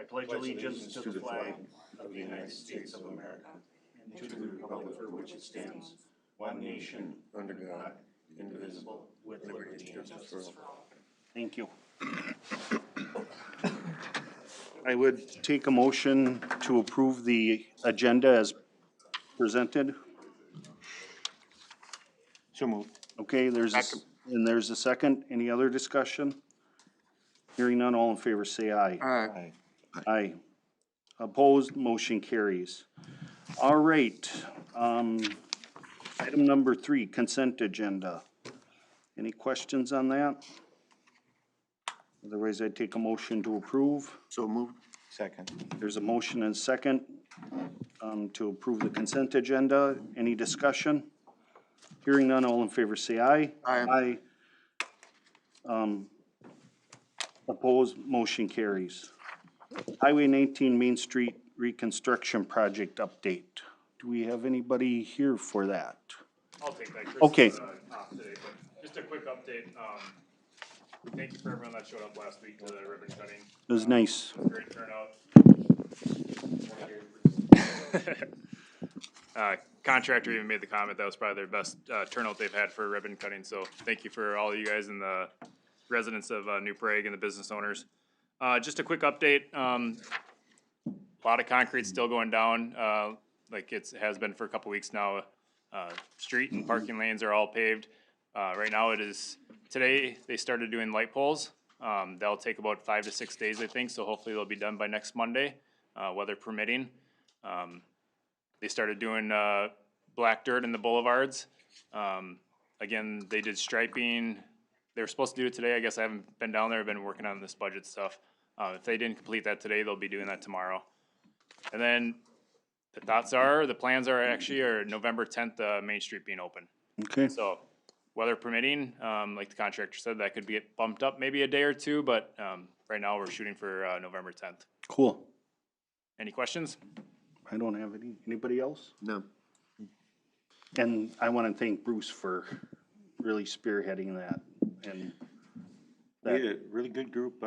pledge allegiance to the flag of the United States of America and to the republic for which it stands, one nation, under God, indivisible, with liberty and justice for all. Thank you. I would take a motion to approve the agenda as presented. So moved. Okay, there's a second. Any other discussion? Hearing none, all in favor say aye. Aye. Aye. Opposed, motion carries. All right, item number 3, consent agenda. Any questions on that? Otherwise, I'd take a motion to approve. So moved. Second. There's a motion and second to approve the consent agenda. Any discussion? Hearing none, all in favor say aye. Aye. Aye. Opposed, motion carries. Highway 19 Main Street Reconstruction Project update. Do we have anybody here for that? I'll take that. Chris Okay. is, off today, but just a quick update. Thank you for everyone that showed up last week to the ribbon cutting. It was nice. Great turnout. Contractor even made the comment that was probably their best turnout they've had for ribbon cutting. So thank you for all you guys and the residents of New Prague and the business owners. Just a quick update. A lot of concrete still going down, like it has been for a couple weeks now. Street and parking lanes are all paved. Right now it is, today they started doing light poles. That'll take about 5 to 6 days, I think, so hopefully they'll be done by next Monday, weather permitting. They started doing black dirt in the boulevards. Again, they did striping. They were supposed to do it today. I guess I haven't been down there. I've been working on this budget stuff. If they didn't complete that today, they'll be doing that tomorrow. And then the plans are actually November 10th, Main Street being open. Okay. So weather permitting, like the contractor said, that could get bumped up maybe a day or two, but right now we're shooting for November 10th. Cool. Any questions? I don't have any. Anybody else? No. And I want to thank Bruce for really spearheading that. And We had a really good group.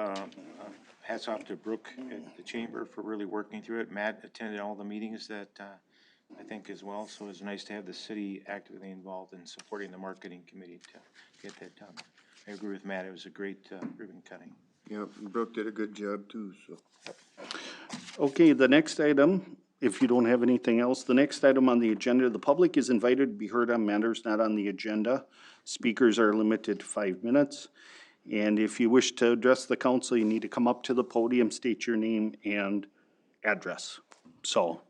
Hats off to Brooke at the chamber for really working through it. Matt attended all the meetings that I think as well. So it was nice to have the city actively involved in supporting the marketing committee to get that done. I agree with Matt. It was a great ribbon cutting. Yeah, Brooke did a good job too, so. okay, the next item, if you don't have anything else, the next item on the agenda, the public is invited to be heard on matters not on the agenda. Speakers are limited to 5 minutes. And if you wish to address the council, you need to come up to the podium, state your name and address. So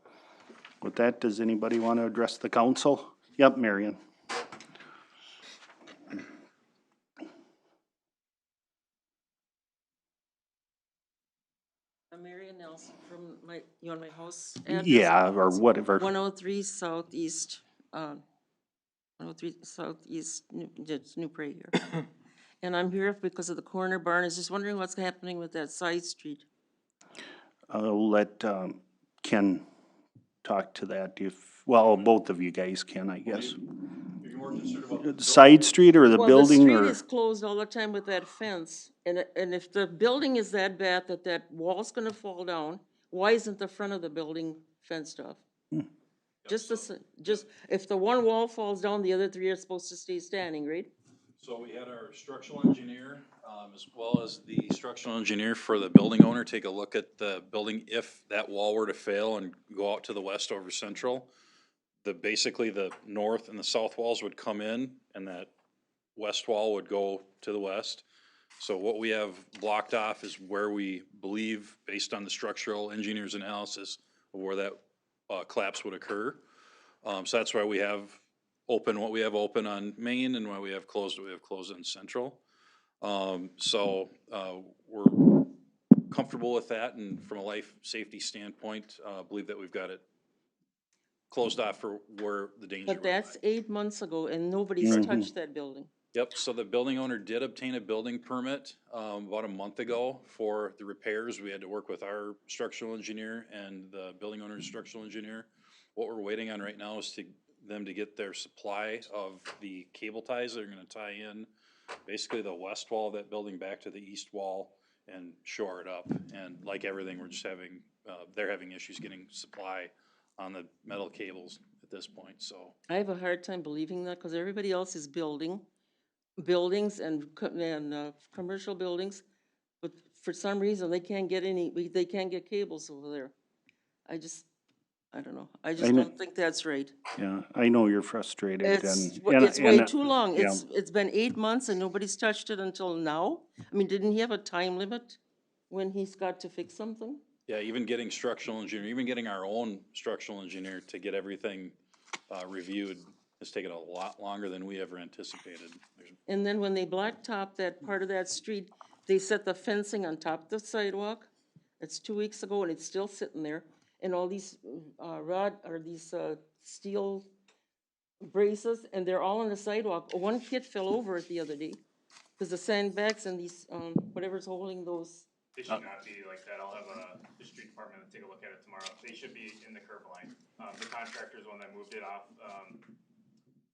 with that, does anybody want to address the council? Yep, Marion. I'm Marion Nelson from you want my house address? Yeah, or whatever. 103 Southeast, 103 Southeast, New Prague here. And I'm here because of the corner barn. I was just wondering what's happening with that side street. I'll let Ken talk to that if, well, both of you guys can, I guess. The side street or the building Well, the or? street is closed all the time with that fence. And if the building is that bad that wall's gonna fall down, why isn't the front of the building fenced off? Just if the one wall falls down, the other 3 are supposed to stay standing, right? So we had our structural engineer, as well as the structural engineer for the building owner, take a look at the building. If that wall were to fail and go out to the west over central, basically the north and the south walls would come in and that west wall would go to the west. So what we have blocked off is where we believe, based on the structural engineer's analysis, of where that collapse would occur. So that's why we have open what we have open on Main and why we have closed what we have closed on Central. So we're comfortable with that, and from a life safety standpoint, believe that we've got it closed off for where the danger. But that's 8 months ago and nobody's touched that building. Yep, so the building owner did obtain a building permit about a month ago for the repairs. We had to work with our structural engineer and the building owner's structural engineer. What we're waiting on right now is them to get their supply of the cable ties that are gonna tie in basically the west wall of that building back to the east wall and shore it up. And like everything, we're just having, they're having issues getting supply on the metal cables at this point, so. I have a hard time believing that, cause everybody else is building, buildings and commercial buildings, but for some reason, they can't get they can't get cables over there. I don't know, I just know. don't think that's right. Yeah, I know you're frustrated It's, and. it's way and, too long. yeah. It's been 8 months and nobody's touched it until now. I mean, didn't he have a time limit when he's got to fix something? Yeah, even getting structural engineer, even getting our own structural engineer to get everything, reviewed has taken a lot longer than we ever anticipated. There's- And then when they blacktop that part of that street, they set the fencing on top of the sidewalk. It's 2 weeks ago and it's still sitting there. And all these, steel braces, and they're all on the sidewalk. One kid fell over it the other day. Cause the sandbags and these, whatever's holding those, They should not be like that. I'll have, the street department take a look at it tomorrow. They should be in the curb line. The contractor is the one that moved it off,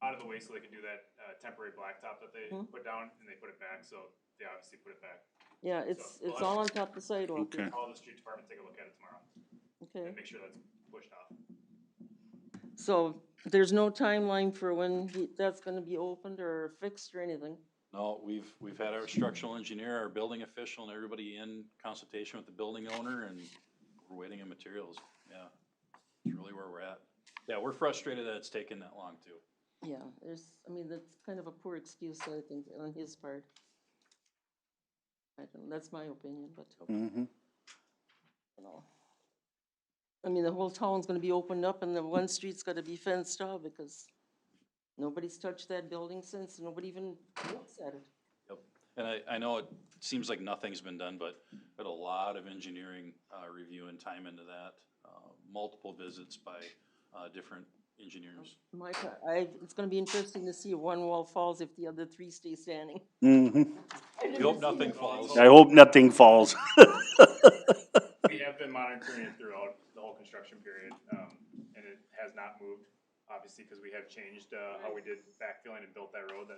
out of the way so they could do that, temporary blacktop that they put down, and they put it back, so they obviously put it back. yeah, it's all on top of the sidewalk. Okay. Call the street department, take a look at it tomorrow, Okay, and make sure that's pushed off. so there's no timeline for when that's gonna be opened or fixed or anything? No, we've had our structural engineer, our building official, and everybody in consultation with the building owner, and we're waiting on materials. Yeah, it's really where we're at. Yeah, we're frustrated that it's taken that long too. Yeah, I mean, that's kind of a poor excuse, I think, on his part. I don't, that's my opinion, but, Mhm. you know. I mean, the whole town's gonna be opened up and the one street's gotta be fenced off because nobody's touched that building since, nobody even looks at it. Yep. And I know it seems like nothing's been done, but a lot of engineering, review and time into that. Multiple visits by, different engineers. It's gonna be interesting to see if one wall falls, if the other three stay standing. Mhm. We hope nothing falls. I hope nothing falls. We have been monitoring it throughout the whole construction period, and it has not moved, obviously, because we have changed, how we did backfilling and built that road,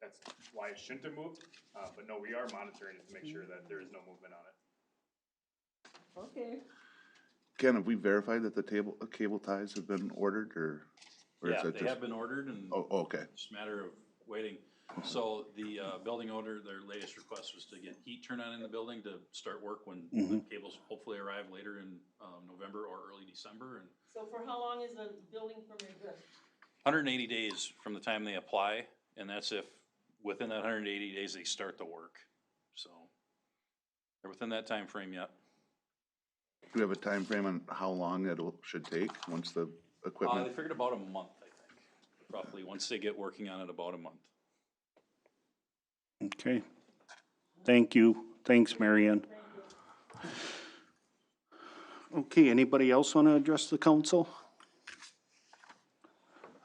that's why it shouldn't have moved. But no, we are monitoring it to make sure that there is no movement on it. Okay. Ken, have we verified that the cable ties have been ordered or is Yeah, that they just? have been ordered and Oh, okay. it's just a matter of waiting. So the, building owner, their latest request was to get heat turned on in the building to start work when the cables hopefully arrive later in, November or early December. And So for how long is the building permit good? 180 days from the time they apply, and that's if, within that 180 days, they start the work. So, they're within that time frame yet. Do we have a time frame on how long that should take once the They equipment? figured about a month, I think, roughly, once they get working on it, about a month. Okay. Thank you. Thanks, Marion. Okay, anybody else want to address the council?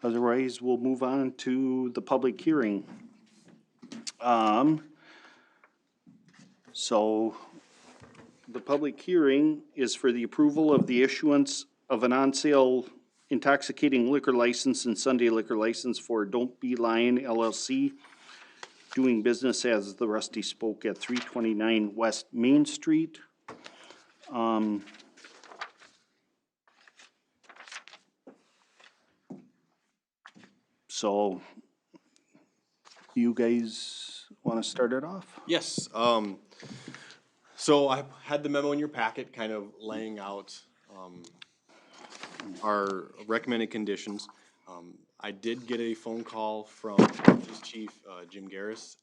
Otherwise, we'll move on to the public hearing. So the public hearing is for the approval of the issuance of an on-sale intoxicating liquor license and Sunday liquor license for Don't Be Lying LLC, doing business as the Rusty Spoke at 329 West Main Street. So you guys want to start it off? Yes, so I had the memo in your packet kind of laying out, our recommended conditions. I did get a phone call from Police Chief, Jim Garris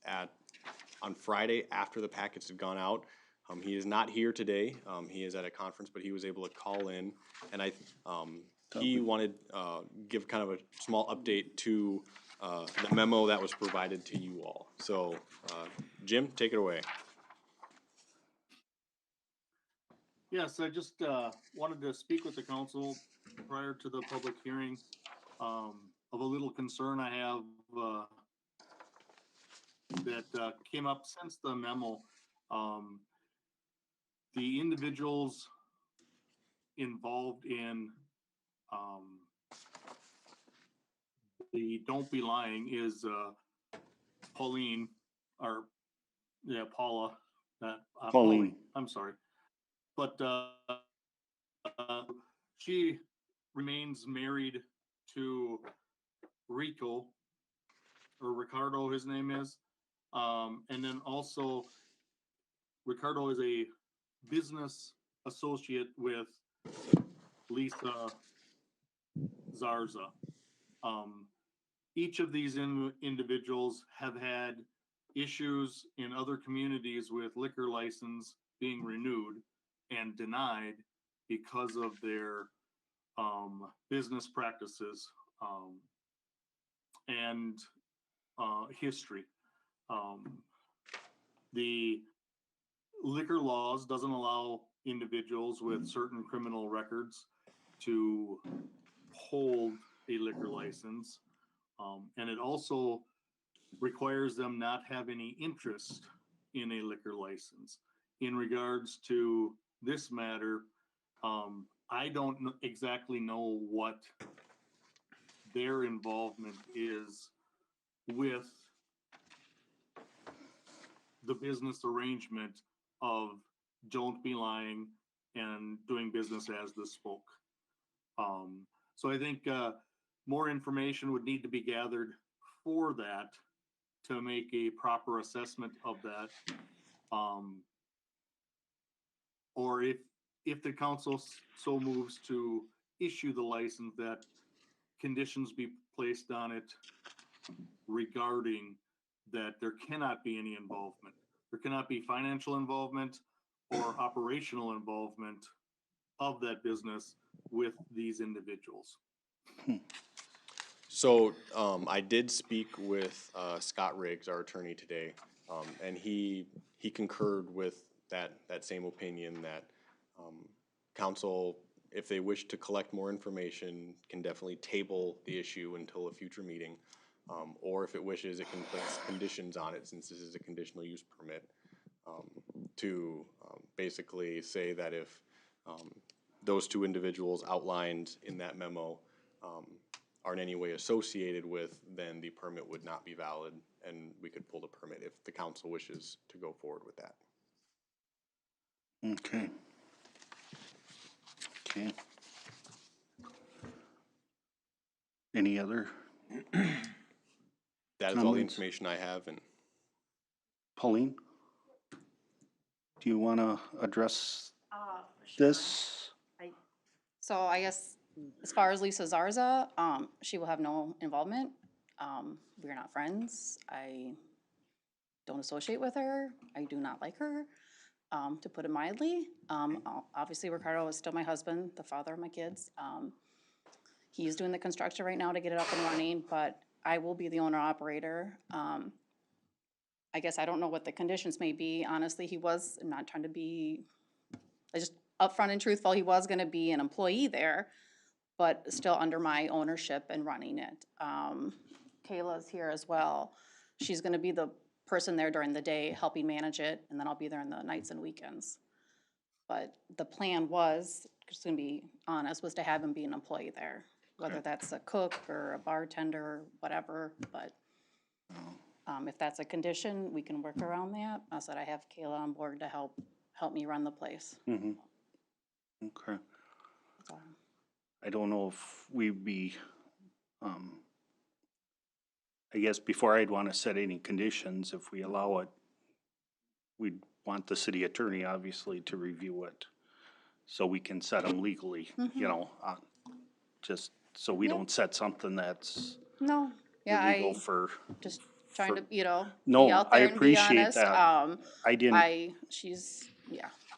on Friday after the packets had gone out. He is not here today, he is at a conference, but he was able to call in, and he wanted, give kind of a small update to, the memo that was provided to you all. So, Jim, take it away. Yes, I just wanted to speak with the council prior to the public hearing of a little concern I have that came up since the memo. The individuals involved in the Don't Be Lying is Pauline, or, yeah, Paula Pauline. I'm sorry. But, she remains married to Rico, or Ricardo, his name is. And then also Ricardo is a business associate with Lisa Zarza. Each of these individuals have had issues in other communities with liquor license being renewed and denied because of their business practices and history. The liquor laws doesn't allow individuals with certain criminal records to hold a liquor license. And it also requires them not have any interest in a liquor license. In regards to this matter, I don't exactly know what their involvement is with the business arrangement of Don't Be Lying and doing business as the spoke. So I think more information would need to be gathered for that to make a proper assessment of that. Or if the council so moves to issue the license, that conditions be placed on it regarding that there cannot be any involvement. There cannot be financial involvement or operational involvement of that business with these individuals. So, I did speak with, Scott Riggs, our attorney today, and he concurred with that same opinion that, council, if they wish to collect more information, can definitely table the issue until a future meeting. Or if it wishes, it can place conditions on it, since this is a conditional use permit, to, basically say that if, those two individuals outlined in that memo, are in any way associated with, then the permit would not be valid, and we could pull the permit if the council wishes to go forward with that. Okay. Okay. Any other That is all the Comments? information I have, and Pauline? Do you want to address this? So I guess as far as Lisa Zarza, she will have no involvement. We're not friends. I don't associate with her. I do not like her, to put it mildly. Obviously Ricardo is still my husband, the father of my kids. He's doing the construction right now to get it up and running, but I will be the owner operator. I guess I don't know what the conditions may be. Honestly, he was, I'm not trying to be, just upfront and truthful, he was gonna be an employee there, but still under my ownership and running it. Kayla's here as well. She's gonna be the person there during the day, helping manage it, and then I'll be there on the nights and weekends. But the plan was, just gonna be honest, was to have him be an employee there, whether that's a cook or a bartender, or whatever, but if that's a condition, we can work around that. I said I have Kayla on board to help me run the place. Mm-hmm. Okay. So, I don't know if we'd be, I guess before I'd want to set any conditions, if we allow it, we'd want the city attorney obviously to review it so we can set them legally, you know, just so we Yeah. don't set something that's No, yeah, illegal I for. just trying to, No, be out I there and be appreciate honest. that. I didn't, She's,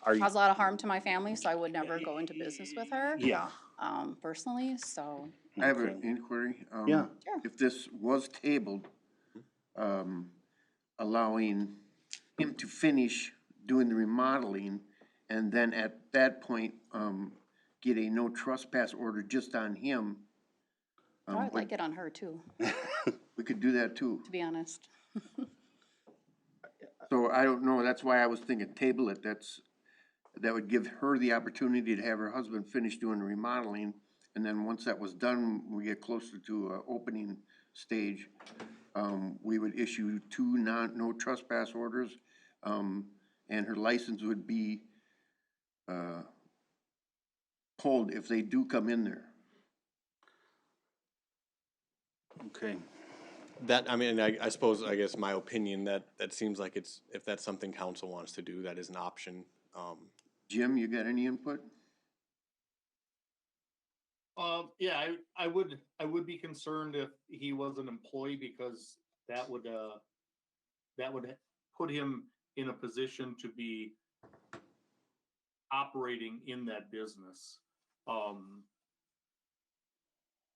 are you, caused a lot of harm to my family, so I would never go into business with her, yeah. personally, so. I have Okay. an inquiry. Yeah. Sure. If this was tabled, allowing him to finish doing the remodeling, and then at that point, get a no trespass order just on him. I would like it on her too, We could do that too. to be honest. So I don't know, that's why I was thinking table it, that would give her the opportunity to have her husband finish doing the remodeling. And then once that was done, we get closer to opening stage, we would issue two no trespass orders, and her license would be, pulled if they do come in there. Okay. That, I mean, I suppose, I guess my opinion, that seems like it's, if that's something council wants to do, that is an option. Jim, you got any input? Yeah, I would be concerned if he was an employee because that would put him in a position to be operating in that business.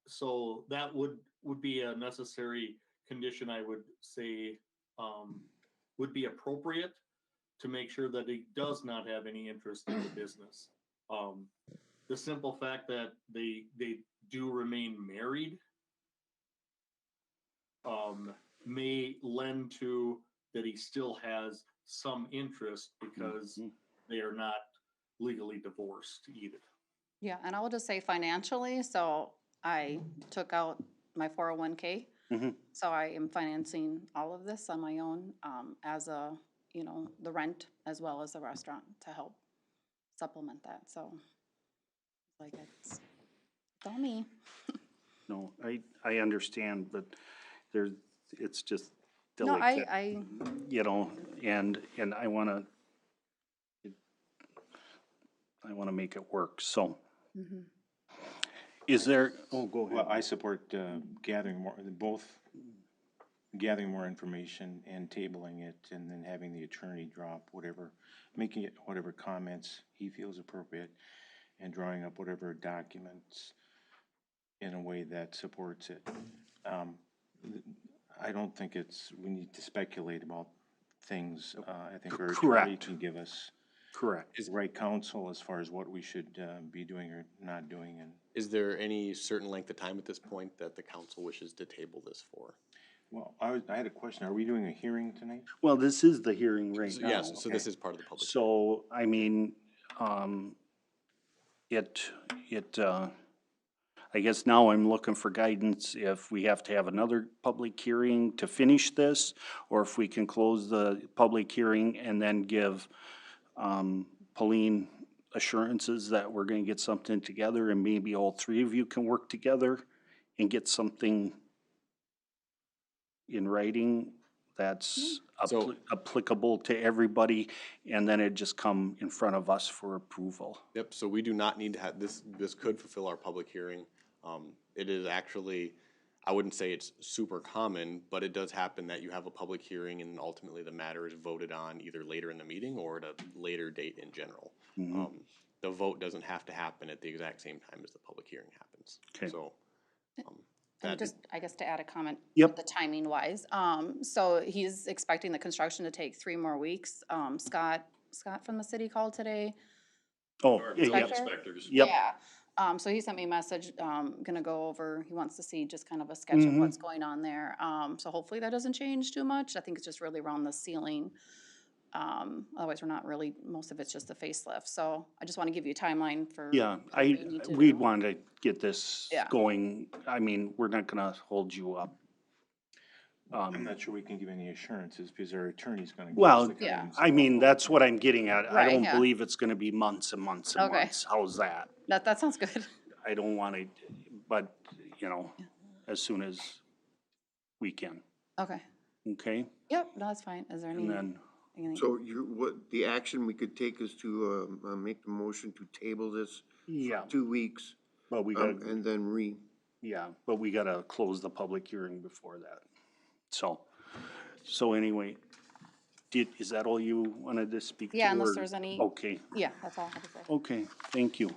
So that would be a necessary condition, I would say, would be appropriate to make sure that he does not have any interest in the business. The simple fact that they do remain married may lend to that he still has some interest because they are not legally divorced either. Yeah, and I will just say financially, so I took out my 401k. So I am financing all of this on my own, as a, the rent as well as the restaurant to help supplement that, so. Like it's all me. No, I understand, but it's just No, delicate, I, you know, and I wanna make it work, so. Is there, oh, go Well, ahead. I support gathering more information and tabling it, and then having the attorney drop whatever, making it whatever comments he feels appropriate, and drawing up whatever documents in a way that supports it. I don't think we need to speculate about things. I think our attorney Correct. can give us Correct. the right counsel as far as what we should be doing or not doing, and Is there any certain length of time at this point that the council wishes to table this for? well, I had a question. Are we doing a hearing tonight? Well, this is the hearing right now. Yes, so this is part of the public. So, I mean, I guess now I'm looking for guidance if we have to have another public hearing to finish this, or if we can close the public hearing and then give, Pauline assurances that we're gonna get something together and maybe all three of you can work together and get something in writing that's So- applicable to everybody, and then it just come in front of us for approval. Yep, so we do not need to have, this could fulfill our public hearing. It is actually, I wouldn't say it's super common, but it does happen that you have a public hearing and ultimately the matter is voted on either later in the meeting or at a later date in general. The vote doesn't have to happen at the exact same time as the public hearing happens. Okay. So, and that, just, I guess to add a comment. Yep. The timing wise, so he's expecting the construction to take 3 more weeks. Scott from the city called today. Oh, Our yeah, building yep, inspectors. yep. Yeah, so he sent me a message, gonna go over, he wants to see just kind of a sketch of what's going on there. So hopefully that doesn't change too much. I think it's just really around the ceiling. Otherwise we're not really, most of it's just a facelift. So I just wanna give you a timeline for. Yeah, what we need to we do. want to get this Yeah. going. I mean, we're not gonna hold you up. I'm not sure we can give any assurances because our attorney's gonna give Well, us the Yeah. guidance. I mean, that's what I'm getting at. I Right, don't yeah. believe it's gonna be months and months and Okay. months. How's that? That sounds good. I don't wanna, but, you know, as soon as we can, Okay, okay? yep, no, that's fine. Is there And any? then, anything- So what, the action we could take is to, make the motion to table this yeah, 2 weeks, but we gotta, and then yeah, but we gotta close the public hearing before that. So anyway, is that all you wanted to speak to? Yeah, unless or- there's any. Okay. Yeah, that's all I have to say. Okay, thank you.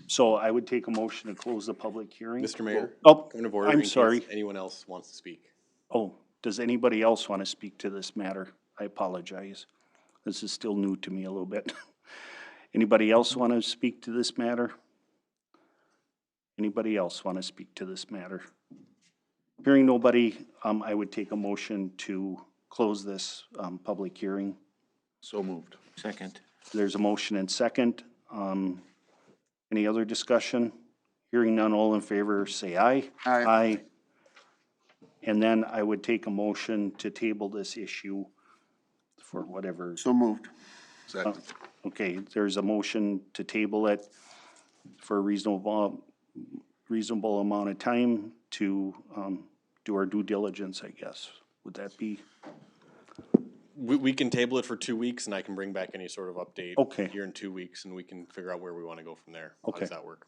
So I would take a motion to close the public hearing. Mr. Mayor? Oh, Point of order I'm in case sorry. anyone else wants to speak. Oh, does anybody else want to speak to this matter? I apologize. This is still new to me a little bit. Anybody else want to speak to this matter? Anybody else want to speak to this matter? Hearing nobody, I would take a motion to close this, public hearing. So moved. Second. There's a motion and second. Any other discussion? Hearing none, all in favor, say aye. Aye. Aye. And then I would take a motion to table this issue for whatever. So moved. Second. Okay, there's a motion to table it for a reasonable amount of time to, do our due diligence, I guess. Would that be? We can table it for 2 weeks and I can bring back any sort of update. Okay. Here in 2 weeks and we can figure out where we wanna go from there. How Okay. does that work?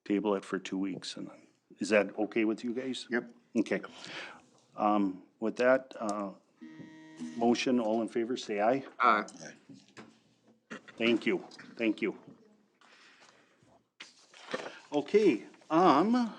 Table it for 2 weeks, and is that okay with you guys? Yep. Okay. With that, motion, all in favor, say aye. Aye. Thank you, thank you. Okay, where am I?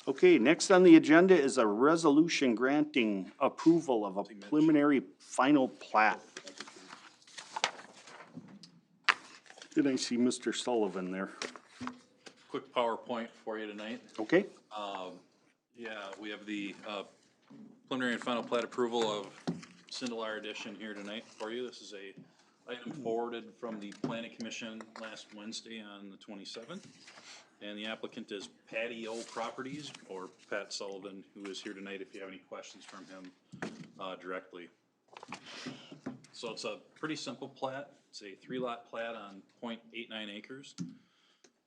Okay, next on the agenda is a resolution granting approval of a preliminary final plat. Did I see Mr. Sullivan there? Quick PowerPoint for you tonight. Okay, Yeah, we have the preliminary and final plat approval of Sindelar Edition here tonight for you. This is a item forwarded from the planning commission last Wednesday on the 27th. And the applicant is Patio Properties, or Pat Sullivan, who is here tonight if you have any questions from him directly. So it's a pretty simple plat. It's a 3-lot plat on 0.89 acres.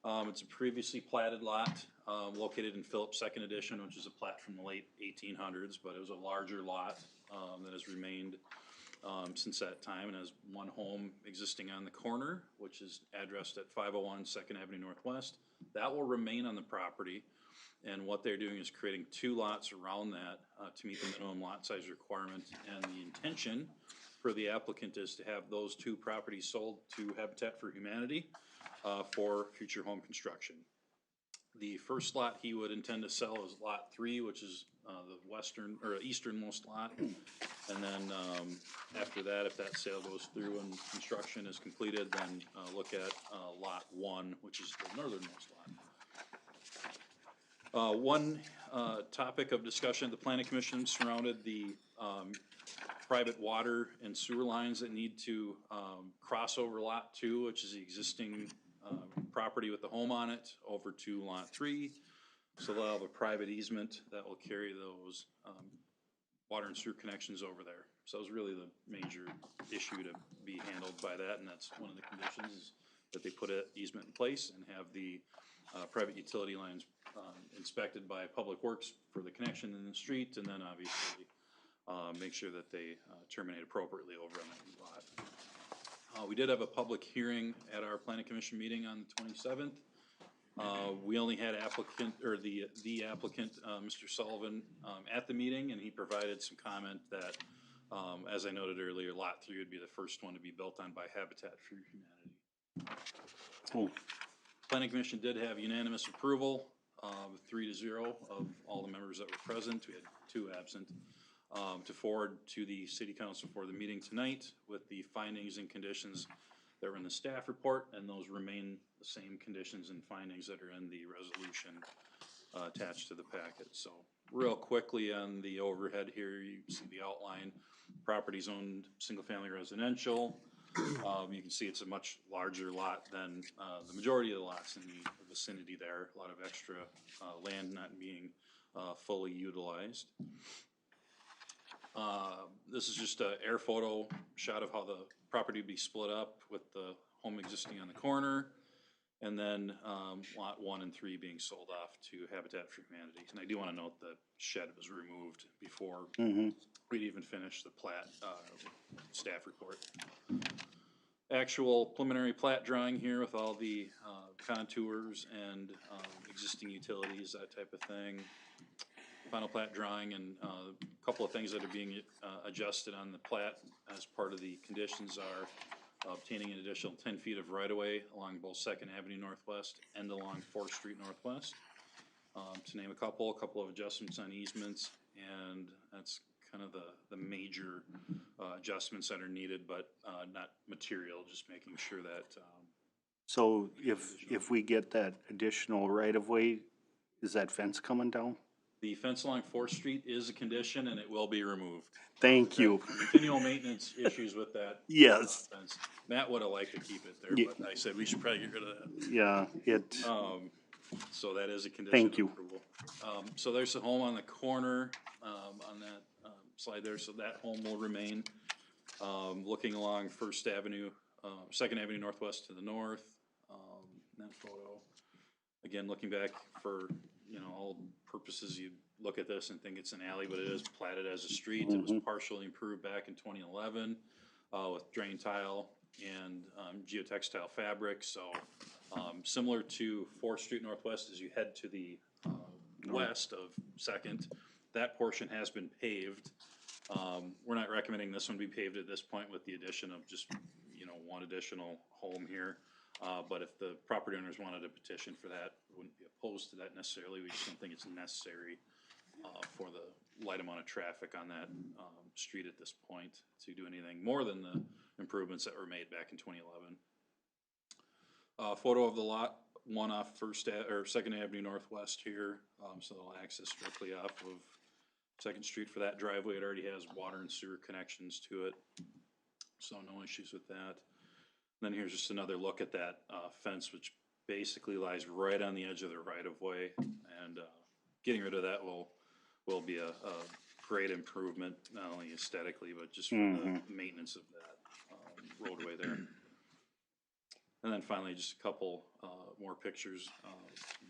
It's a previously platted lot, located in Phillips Second Edition, which is a plat from the late 1800s, but it was a larger lot that has remained since that time, and has one home existing on the corner, which is addressed at 501 Second Avenue Northwest. That will remain on the property, and what they're doing is creating 2 lots around that to meet the minimum lot size requirement, and the intention for the applicant is to have those 2 properties sold to Habitat for Humanity for future home construction. The first lot he would intend to sell is lot 3, which is the western or easternmost lot. And then after that, if that sale goes through and construction is completed, then look at lot 1, which is the northernmost lot. One topic of discussion at the planning commission surrounded the private water and sewer lines that need to cross over lot 2, which is the existing property with the home on it, over to lot 3. So they'll have a private easement that will carry those water and sewer connections over there. So that was really the major issue to be handled by that, and that's one of the conditions, is that they put an easement in place and have the private utility lines inspected by Public Works for the connection in the street, and then obviously make sure that they terminate appropriately over on that lot. We did have a public hearing at our planning commission meeting on the 27th. We only had applicant, or the applicant, Mr. Sullivan, at the meeting, and he provided some comment that, as I noted earlier, lot 3 would be the first one to be built on by Habitat for Humanity. cool. Planning commission did have unanimous approval, 3-0 of all the members that were present. We had 2 absent. To forward to the city council for the meeting tonight with the findings and conditions that were in the staff report, and those remain the same conditions and findings that are in the resolution attached to the packet. So real quickly on the overhead here, you see the outline. Properties owned single-family residential. You can see it's a much larger lot than the majority of the lots in the vicinity there. A lot of extra land not being fully utilized. This is just an air photo shot of how the property would be split up with the home existing on the corner, and then lot 1 and 3 being sold off to Habitat for Humanity. And I do want to note the shed was removed before we'd even finished the plat staff report. Actual preliminary plat drawing here with all the contours and existing utilities, that type of thing. Final plat drawing, and a couple of things that are being adjusted on the plat as part of the conditions are obtaining an additional 10 feet of right-of-way along both Second Avenue Northwest and along 4th Street Northwest. To name a couple of adjustments on easements, and that's kind of the major adjustments that are needed, but not material, just making sure that. So if we get that additional right-of-way, is that fence coming down? The fence along 4th Street is a condition, and it will be removed. Thank you. Continual maintenance issues with that. Yes. Fence. Matt would have liked to keep it there, Yeah. but I said we should probably get rid of that. Yeah, it, So that is a condition Thank of you. approval. So there's a home on the corner, on that, slide there, so that home will remain. Looking along First Avenue, Second Avenue Northwest to the north, that photo. Again, looking back for, all purposes, you look at this and think it's an alley, but it is platted as a street. It was partially improved back in 2011, with drain tile and, geotextile fabric, so, similar to Fourth Street Northwest as you head to the, west of Second, that portion has been paved. We're not recommending this one be paved at this point with the addition of just, one additional home here. But if the property owners wanted a petition for that, wouldn't be opposed to that necessarily. We just don't think it's necessary, for the light amount of traffic on that, street at this point to do anything more than the improvements that were made back in 2011. Photo of the lot, one off Second Avenue Northwest here, so they'll access directly off of Second Street for that driveway. It already has water and sewer connections to it, so no issues with that. And then here's just another look at that fence, which basically lies right on the edge of the right-of-way, and getting rid of that will be a great improvement, not only aesthetically, but just for the maintenance of that roadway there. And then finally, just a couple more pictures.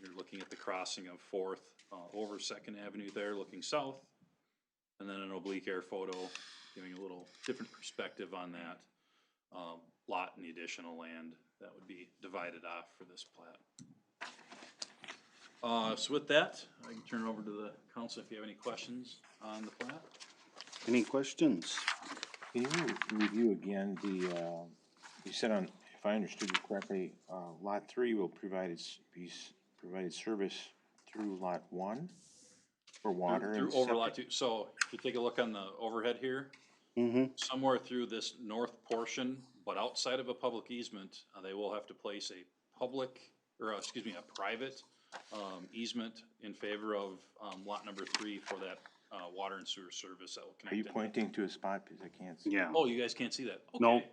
You're looking at the crossing of Fourth over Second Avenue there, looking south. And then an oblique air photo, giving a little different perspective on that lot and the additional land that would be divided off for this plat. So with that, I can turn it over to the council if you have any questions on the plat. Any questions? Can you review again you said if I understood you correctly, lot 3 will provided service through lot 1 for water Through and over lot septic? 2. So if you take a look on the overhead here, somewhere through this north portion, but outside of a public easement, they will have to place a private easement in favor of lot number 3 for that water and sewer service that will connect. Are you in. pointing to a spot because I can't see? Yeah. Oh, you guys can't see that? No. Okay.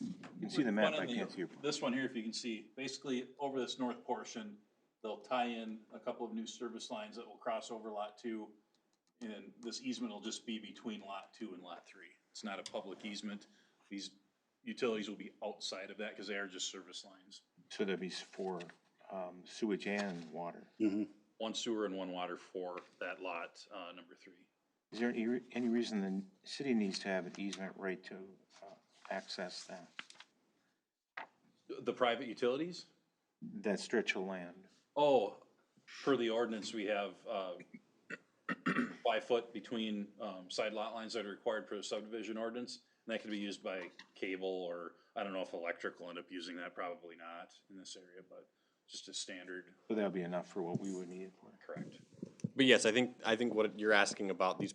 You can see the map, One I on can't see your. This one here, if you can see, basically over this north portion, they'll tie in a couple of new service lines that will cross over lot 2. And this easement will just be between lot 2 and lot 3. It's not a public easement. These utilities will be outside of that because they are just service lines. So there'll be for sewage and water. One sewer and one water for that lot, number 3. Is there any reason the city needs to have an easement right to access that? The private utilities? That stretch of land? Oh, per the ordinance, we have 5 foot between side lot lines that are required for the subdivision ordinance. And that can be used by cable, or I don't know if electric will end up using that, probably not in this area, but just a standard. So that'll be enough for what we would need it for? Correct. But yes, I think what you're asking about these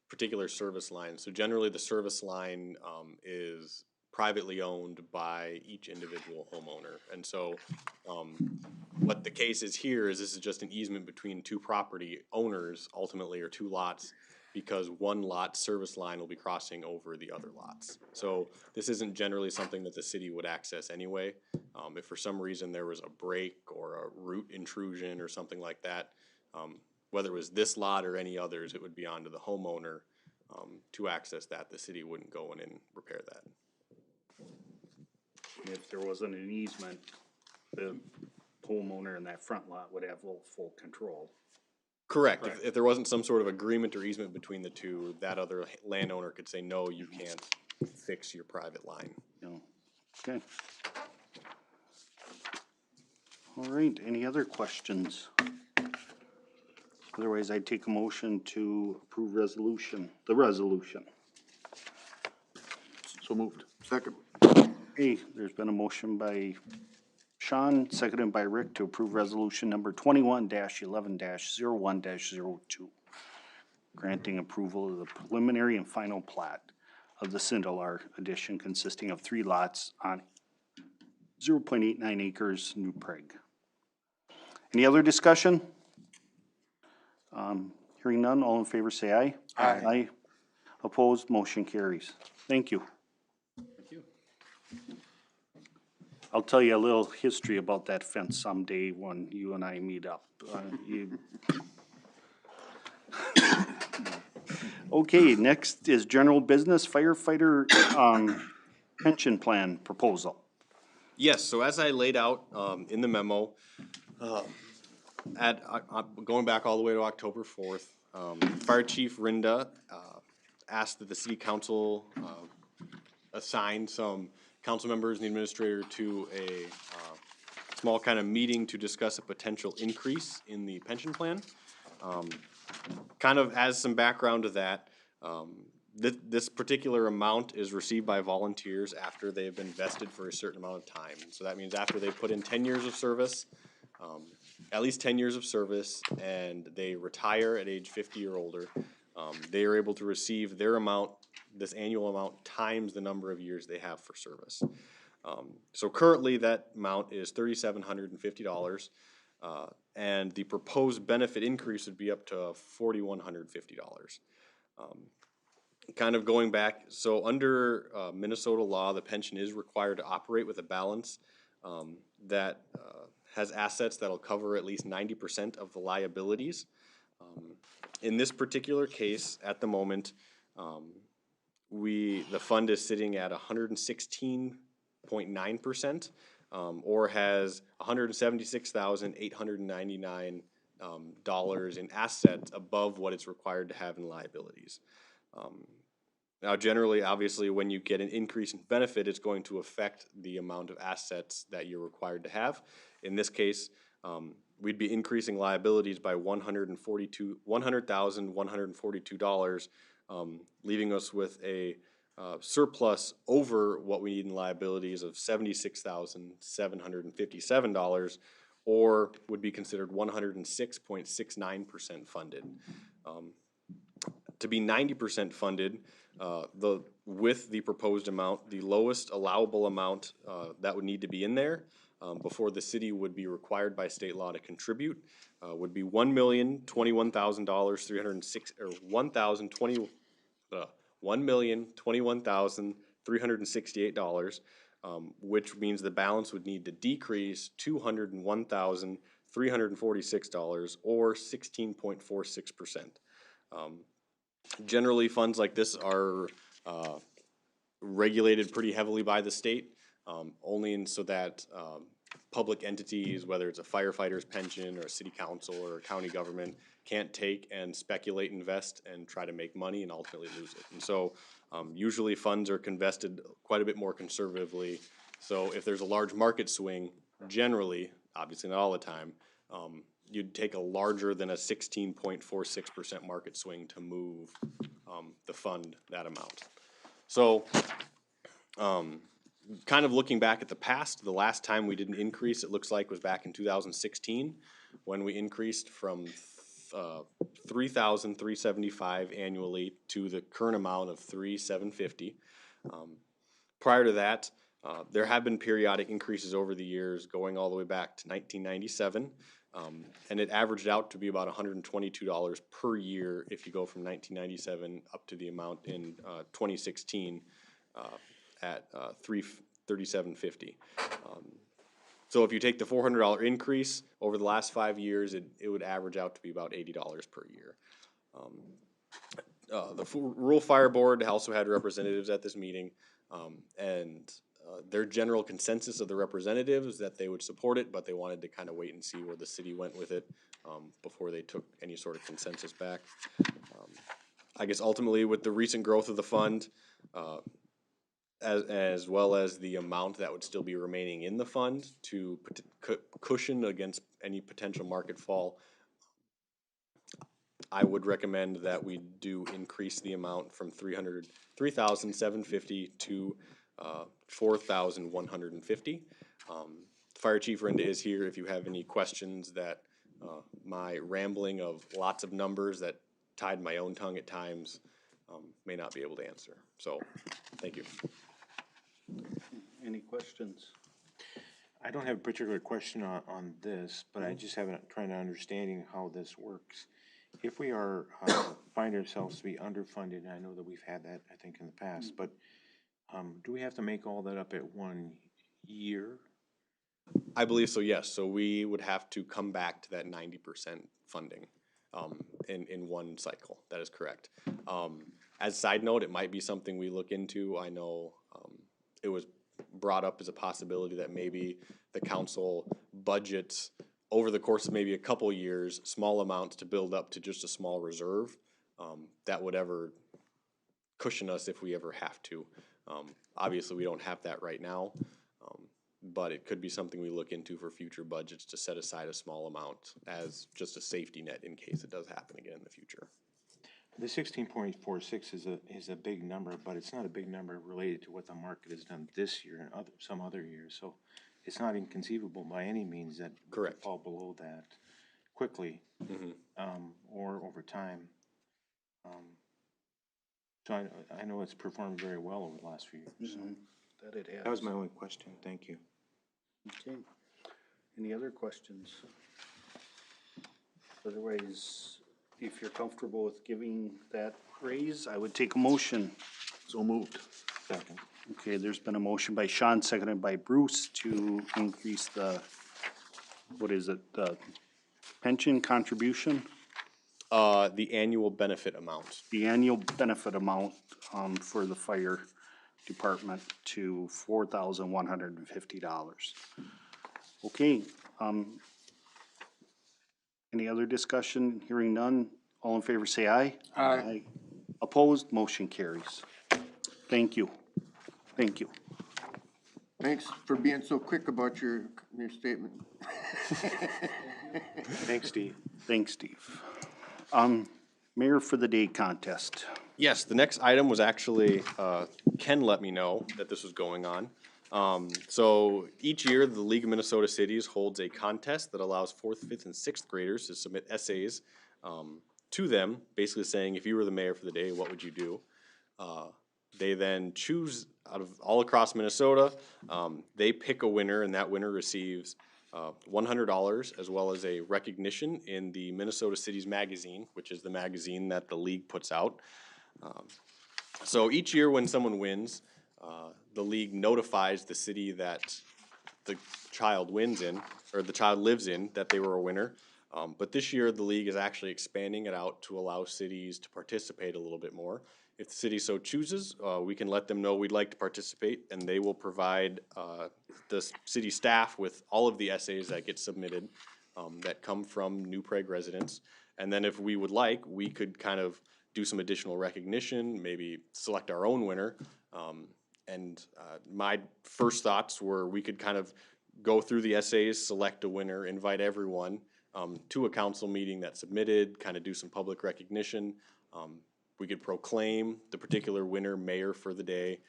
particular service lines. So generally, the service line is privately owned by each individual homeowner, and so what the case is here is this is just an easement between two property owners, ultimately, or two lots, because one lot service line will be crossing over the other lots. So this isn't generally something that the city would access anyway. If for some reason there was a break or a root intrusion or something like that, whether it was this lot or any others, it would be onto the homeowner to access that. The city wouldn't go in and repair that. If there wasn't an easement, the homeowner in that front lot would have full control. Correct. If there wasn't some sort of agreement or easement between the two, that other landowner could say, no, you can't fix your private line. No. Okay. All right, any other questions? Otherwise, I'd take a motion to approve the resolution. So moved. Second. Okay, there's been a motion by Sean, seconded by Rick to approve resolution number 21-11-01-02, granting approval of the preliminary and final plat of the Sindelar addition consisting of 3 lots on 0.89 acres, New Prague. Any other discussion? Hearing none, all in favor say aye. Aye. Aye. Opposed, motion carries. Thank you. Thank you. I'll tell you a little history about that fence someday when you and I meet up. Okay, next is general business firefighter, pension plan proposal. Yes, so as I laid out in the memo, going back all the way to October 4th, Fire Chief Rinda asked that the city council assign some council members and the administrator to a small kind of meeting to discuss a potential increase in the pension plan. Kind of as some background to that, this particular amount is received by volunteers after they have been vested for a certain amount of time. So that means after they put in 10 years of service, at least 10 years of service, and they retire at age 50 or older, they are able to receive their amount, this annual amount, times the number of years they have for service. So currently that amount is $3,750, and the proposed benefit increase would be up to $4,150. Kind of going back, so under Minnesota law, the pension is required to operate with a balance that has assets that'll cover at least 90% of the liabilities. In this particular case, at the moment, the fund is sitting at 116.9%, or has $176,899 dollars in assets above what it's required to have in liabilities. Now, generally, obviously, when you get an increase in benefit, it's going to affect the amount of assets that you're required to have. In this case, we'd be increasing liabilities by $100,142, leaving us with a surplus over what we need in liabilities of $76,757, or would be considered 106.69% funded. To be 90% funded, with the proposed amount, the lowest allowable amount that would need to be in there before the city would be required by state law to contribute would be $1,021,368, which means the balance would need to decrease $201,346, or 16.46%. Generally, funds like this are regulated pretty heavily by the state, so that public entities, whether it's a firefighter's pension or a city council or a county government, can't take and speculate, invest, and try to make money and ultimately lose it. And so usually funds are invested quite a bit more conservatively. So if there's a large market swing, generally, obviously not all the time, you'd take a larger than a 16.46% market swing to move the fund that amount. So kind of looking back at the past, the last time we did an increase, it looks like, was back in 2016, when we increased from $3,375 annually to the current amount of $3,750. Prior to that, there have been periodic increases over the years, going all the way back to 1997, and it averaged out to be about $122 per year if you go from 1997 up to the amount in 2016 at $337.50. So if you take the $400 increase over the last 5 years, it would average out to be about $80 per year. The Rural Fire Board also had representatives at this meeting, and their general consensus of the representatives is that they would support it, but they wanted to kind of wait and see where the city went with it before they took any sort of consensus back. I guess ultimately, with the recent growth of the fund, as well as the amount that would still be remaining in the fund to cushion against any potential market fall, I would recommend that we do increase the amount from $3,750 to $4,150. Fire Chief Rinda is here if you have any questions that my rambling of lots of numbers that tied my own tongue at times may not be able to answer. So, thank you. Any questions? I don't have a particular question on this, but I just have trying to understanding how this works. If we are find ourselves to be underfunded, and I know that we've had that, I think, in the past, but do we have to make all that up at 1 year, I believe so, yes. So we would have to come back to that 90% funding in one cycle. That is correct. As a side note, it might be something we look into. I know it was brought up as a possibility that maybe the council budgets over the course of maybe a couple years, small amounts to build up to just a small reserve that would ever cushion us if we ever have to. Obviously, we don't have that right now, but it could be something we look into for future budgets to set aside a small amount as just a safety net in case it does happen again in the future. The 16.46 is a big number, but it's not a big number related to what the market has done this year and some other years. So it's not inconceivable by any means that we could Correct. fall below that quickly, or over time. So I know it's performed very well over the last few years. So That it has. that was my only question. Thank you. Okay. Any other questions? Otherwise, if you're comfortable with giving that raise, I would take a motion. So moved. Second. Okay, there's been a motion by Sean, seconded by Bruce to increase the, what is it, the pension contribution? The annual benefit amount. The annual benefit amount, for the fire department to $4,150. Okay, any other discussion? Hearing none, all in favor say aye. Aye. Opposed, motion carries. Thank you. Thank you. Thanks for being so quick about your statement. Thanks, Steve. Thanks, Steve. Mayor for the Day contest. Yes, the next item was actually, Ken let me know that this was going on. So each year, the League of Minnesota Cities holds a contest that allows 4th, 5th, and 6th graders to submit essays to them, basically saying, if you were the mayor for the day, what would you do? They then choose out of all across Minnesota. They pick a winner, and that winner receives $100 as well as a recognition in the Minnesota Cities Magazine, which is the magazine that the league puts out. So each year when someone wins, the league notifies the city that the child wins in, or the child lives in, that they were a winner. But this year, the league is actually expanding it out to allow cities to participate a little bit more. If the city so chooses, we can let them know we'd like to participate, and they will provide the city staff with all of the essays that get submitted that come from New Prague residents. And then if we would like, we could kind of do some additional recognition, maybe select our own winner. My first thoughts were we could kind of go through the essays, select a winner, invite everyone to a council meeting that submitted, kind of do some public recognition. We could proclaim the particular winner mayor for the day,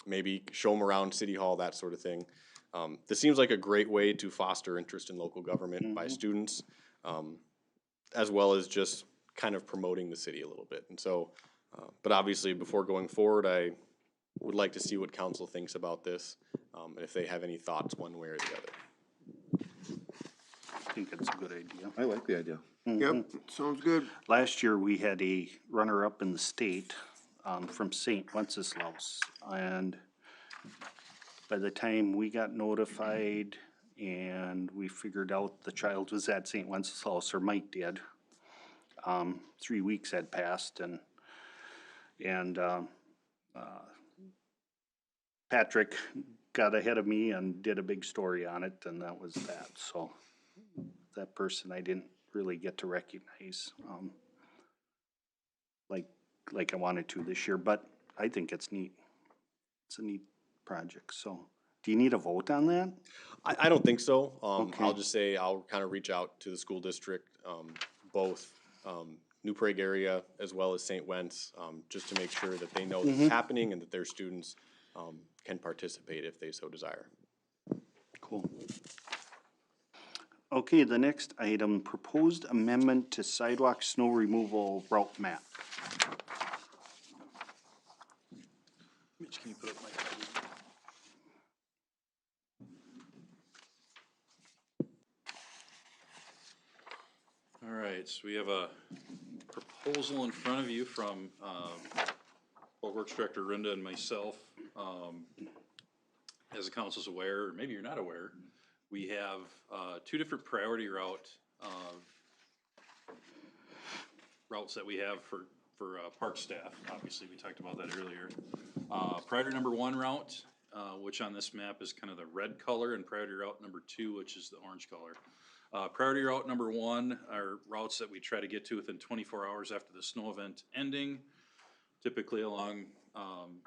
maybe show them around City Hall, that sort of thing. This seems like a great way to foster interest in local government by students, as well as just kind of promoting the city a little bit. And so, but obviously before going forward, I would like to see what council thinks about this, and if they have any thoughts one way or the other. I think it's a good idea. I like the idea. Yep, sounds good. Last year, we had a runner-up in the state from St. Wenceslaus. And by the time we got notified and we figured out the child was at St. Wenceslaus, or Mike did, 3 weeks had passed, and Patrick got ahead of me and did a big story on it, and that was that. So that person I didn't really get to recognize like I wanted to this year, but I think it's neat. It's a neat project. So do you need a vote on that? I don't think so. Okay. I'll just say I'll kind of reach out to the school district, both New Prague area as well as St. Wentz, just to make sure that they know this is happening and that their students can participate if they so desire. Cool. Okay, the next item, proposed amendment to sidewalk snow removal route map. Mitch, can you put up my All right, so we have a proposal in front of you from Public Works Director Rinda and myself. as the council's aware, or maybe you're not aware, we have, two different priority routes that we have for park staff. Obviously, we talked about that earlier. Priority number 1 route, which on this map is kind of the red color, and priority route number 2, which is the orange color. Priority route number 1 are routes that we try to get to within 24 hours after the snow event ending, typically along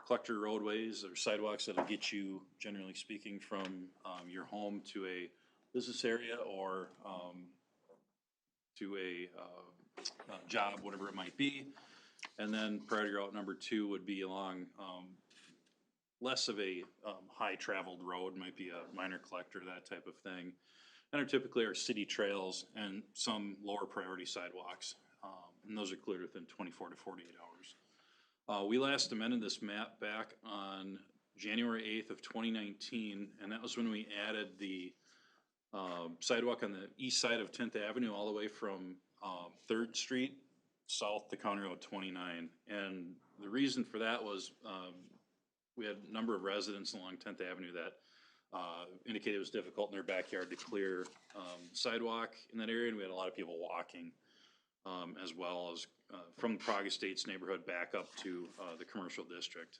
collector roadways or sidewalks that'll get you, generally speaking, from your home to a business area or to a job, whatever it might be. And then priority route number 2 would be along less of a high traveled road, might be a minor collector, that type of thing. And are typically our city trails and some lower priority sidewalks. And those are cleared within 24 to 48 hours. We last amended this map back on January 8th of 2019, and that was when we added the sidewalk on the east side of 10th Avenue all the way from 3rd Street south to County Road 29. And the reason for that was we had a number of residents along 10th Avenue that indicated it was difficult in their backyard to clear sidewalk in that area, and we had a lot of people walking as well as from the Prague Estates neighborhood back up to the commercial district.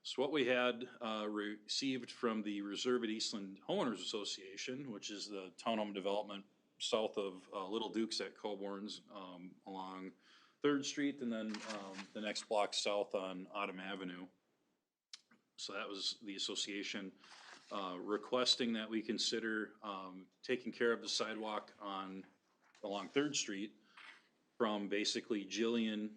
So what we had received from the Reserve at Eastland Homeowners Association, which is the townhome development south of Little Dukes at Coburn's along 3rd Street, and then the next block south on Autumn Avenue. So that was the association requesting that we consider taking care of the sidewalk along 3rd Street from basically Jillian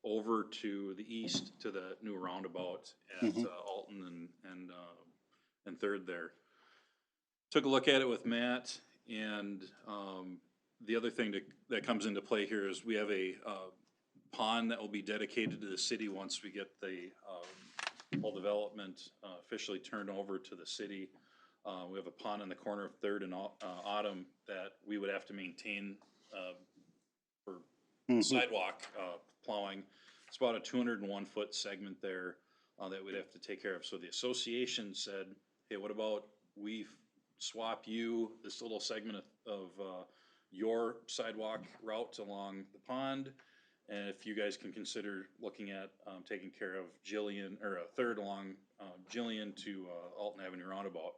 over to the east to the new roundabout at Alton and 3rd there. Took a look at it with Matt, and the other thing that comes into play here is we have a pond that will be dedicated to the city once we get the whole development officially turned over to the city. We have a pond in the corner of 3rd and Autumn that we would have to maintain for sidewalk plowing. It's about a 201-foot segment there that we'd have to take care of. So the association said, hey, what about we swap you this little segment of your sidewalk route along the pond, and if you guys can consider looking at taking care of Jillian, or 3rd along Jillian to Alton Avenue roundabout.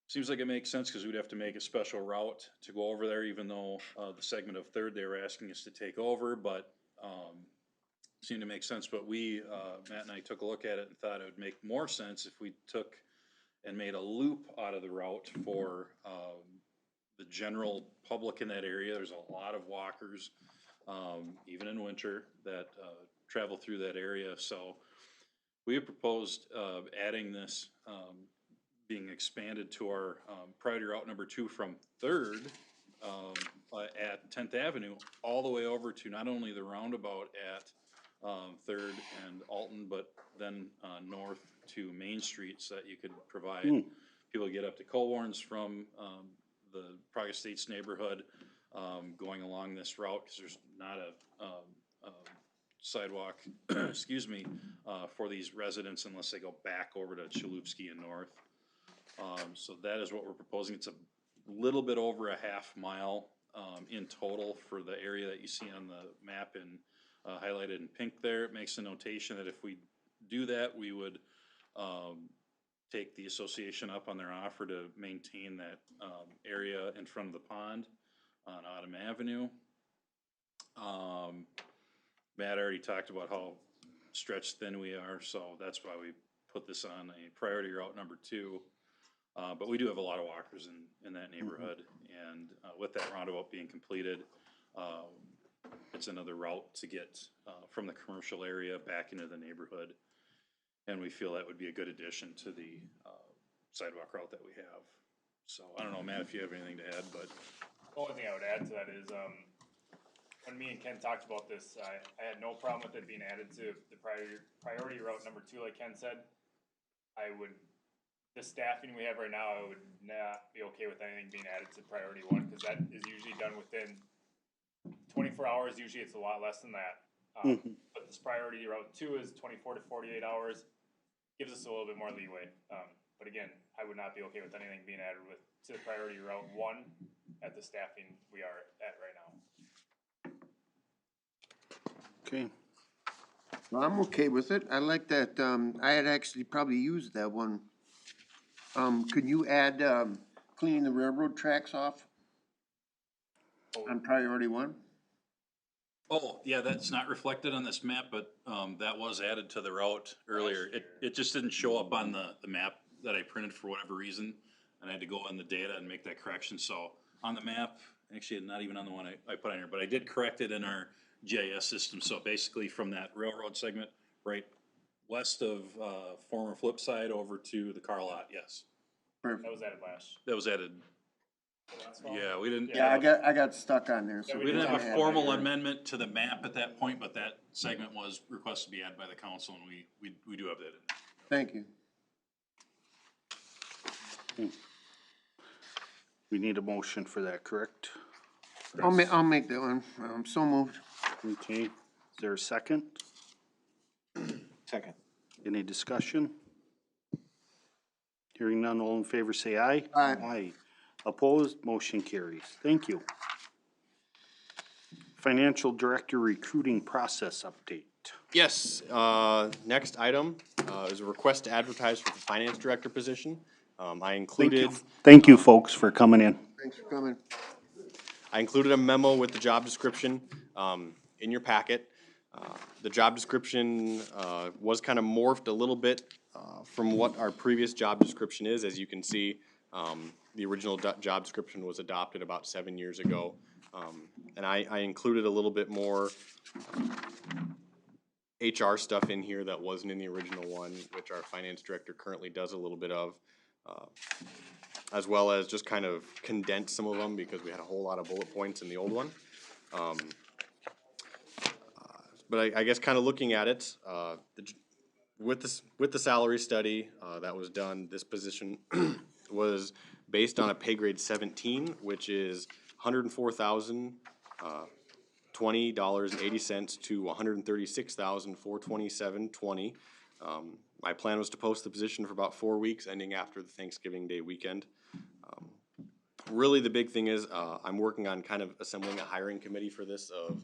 Seems like it makes sense because we'd have to make a special route to go over there, even though the segment of 3rd they were asking us to take over, but seemed to make sense. But we, Matt and I took a look at it and thought it would make more sense if we took and made a loop out of the route for the general public in that area. There's a lot of walkers, even in winter, that travel through that area. So we have proposed adding this, being expanded to our priority route number 2 from 3rd at 10th Avenue all the way over to not only the roundabout at 3rd and Alton, but then north to Main Street, so that you could provide people to get up to Colborne's from the Prague Estates neighborhood going along this route, because there's not a sidewalk, excuse me, for these residents unless they go back over to Chalupski and north. So that is what we're proposing. It's a little bit over a half mile in total for the area that you see on the map in highlighted in pink there. It makes a notation that if we do that, we would take the association up on their offer to maintain that area in front of the pond on Autumn Avenue. Matt already talked about how stretched thin we are, so that's why we put this on a priority route number 2. But we do have a lot of walkers in that neighborhood, and with that roundabout being completed, it's another route to get from the commercial area back into the neighborhood. And we feel that would be a good addition to the sidewalk route that we have. So I don't know, Matt, if you have anything to add, but. The only thing I would add to that is, when me and Ken talked about this, I had no problem with it being added to the priority route number 2, like Ken said. The staffing we have right now, I would not be okay with anything being added to priority 1, because that is usually done within 24 hours. Usually it's a lot less than that. But this priority route 2 is 24 to 48 hours. gives us a little bit more leeway. But again, I would not be okay with anything being added to priority route 1 at the staffing we are at right now. Okay, Well, I'm okay with it. I like that, I had actually probably used that one. Could you add, cleaning the railroad tracks off on priority 1? Oh, yeah, that's not reflected on this map, but, that was added to the route earlier. It just didn't show up on the map that I printed for whatever reason, and I had to go in the data and make that correction, so on the map, actually, not even on the one I put on here, but I did correct it in our GIS system, so basically from that railroad segment, right west of, former Flipside over to the car lot, yes. Perfect. That was added last. That was added, yeah, we didn't. Yeah, I got stuck on there, so. Yeah, We didn't have gotta a add formal that. amendment to the map at that point, but that segment was requested to be added by the council, and we do have that in. Thank you. we need a motion for that, correct? I'll make that one. So moved. Okay, is there a second? Second. Any discussion? Hearing none, all in favor say aye. Aye. Aye. Opposed, motion carries. Thank you. Financial Director Recruiting Process Update. Yes, next item, is a request to advertise for the finance director position. I included. Thank you, folks, for coming in. Thanks for coming. I included a memo with the job description, in your packet. The job description, was kind of morphed a little bit, from what our previous job description is. As you can see, the original job description was adopted about 7 years ago. And I included a little bit more HR stuff in here that wasn't in the original one, which our finance director currently does a little bit of. As well as just kind of condense some of them because we had a whole lot of bullet points in the old one. But I guess kind of looking at it, with the salary study that was done, this position was based on a pay grade 17, which is $104,020.80 to $136,427.20. My plan was to post the position for about 4 weeks, ending after the Thanksgiving Day weekend. Really, the big thing is I'm working on kind of assembling a hiring committee for this of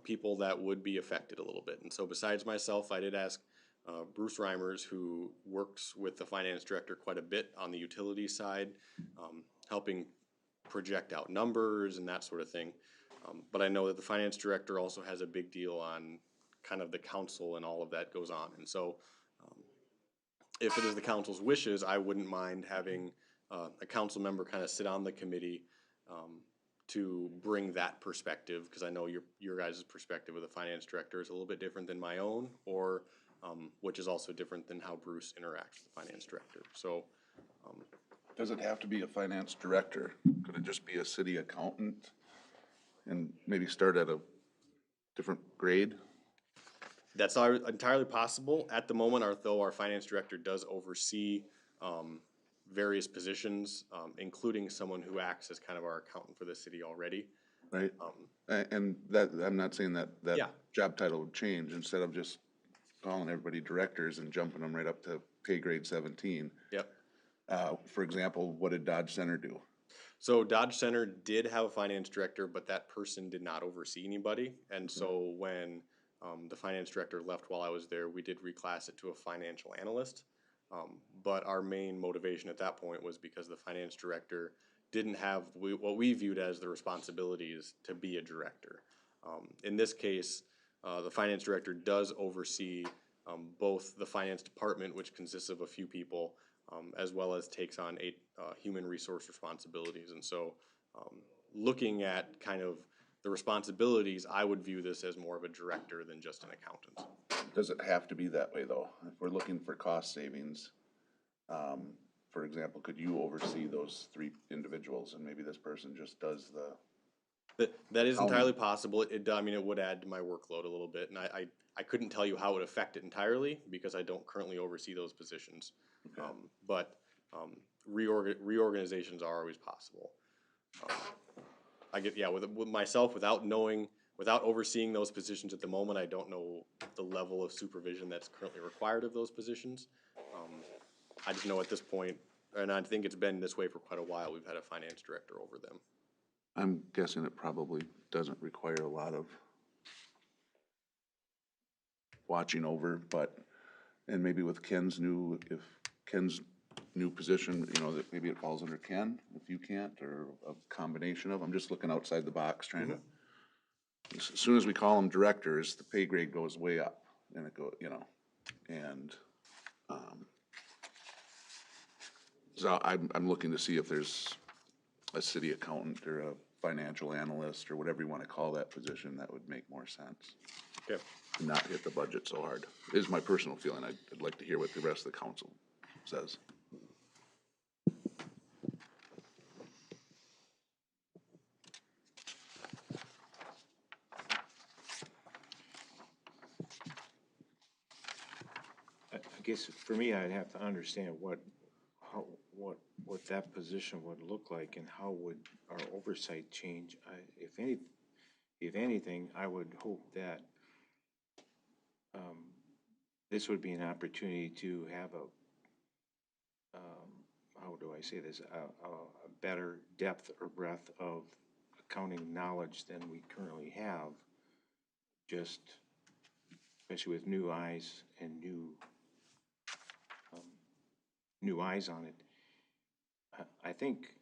people that would be affected a little bit. And so besides myself, I did ask Bruce Reimers, who works with the finance director quite a bit on the utility side, helping project out numbers and that sort of thing. But I know that the finance director also has a big deal on kind of the council and all of that goes on. And so if it is the council's wishes, I wouldn't mind having a council member kind of sit on the committee to bring that perspective, because I know your guys' perspective of the finance director is a little bit different than my own, or which is also different than how Bruce interacts with the finance director. So Does it have to be a finance director? Could it just be a city accountant and maybe start at a different grade? that's entirely possible. At the moment, though our finance director does oversee various positions, including someone who acts as kind of our accountant for the city already. Right? And that, I'm not saying that Yeah. job title would change, instead of just calling everybody directors and jumping them right up to pay grade 17. Yep. For example, what did Dodge Center do? So Dodge Center did have a finance director, but that person did not oversee anybody. And so when the finance director left while I was there, we did reclass it to a financial analyst. But our main motivation at that point was because the finance director didn't have what we viewed as the responsibilities to be a director. In this case, the finance director does oversee both the finance department, which consists of a few people, as well as takes on human resource responsibilities. And so looking at kind of the responsibilities, I would view this as more of a director than just an accountant. Does it have to be that way, though? If we're looking for cost savings, for example, could you oversee those 3 individuals and maybe this person just does the? That is entirely possible. I mean, it would add to my workload a little bit, and I couldn't tell you how it would affect it entirely because I don't currently oversee those positions. Okay. But reorganizations are always possible. With myself, without knowing without overseeing those positions at the moment, I don't know the level of supervision that's currently required of those positions. I just know at this point, and I think it's been this way for quite a while, we've had a finance director over them. I'm guessing it probably doesn't require a lot of watching over, but, and maybe with Ken's new, if Ken's new position, you know, that maybe it falls under Ken, if you can't, or a combination of, I'm just looking outside the box, trying to, as soon as we call them directors, the pay grade goes way up, and it go, you know, and, so I'm looking to see if there's a city accountant or a financial analyst, or whatever you wanna call that position, that would make more sense. Okay. And not hit the budget so hard, is my personal feeling. I'd like to hear what the rest of the council says. I guess for me, I'd have to understand what that position would look like and how would our oversight change. If anything, I would hope that, this would be an opportunity to have how do I say this, a better depth or breadth of accounting knowledge than we currently have, just especially with new eyes and new eyes on it. I think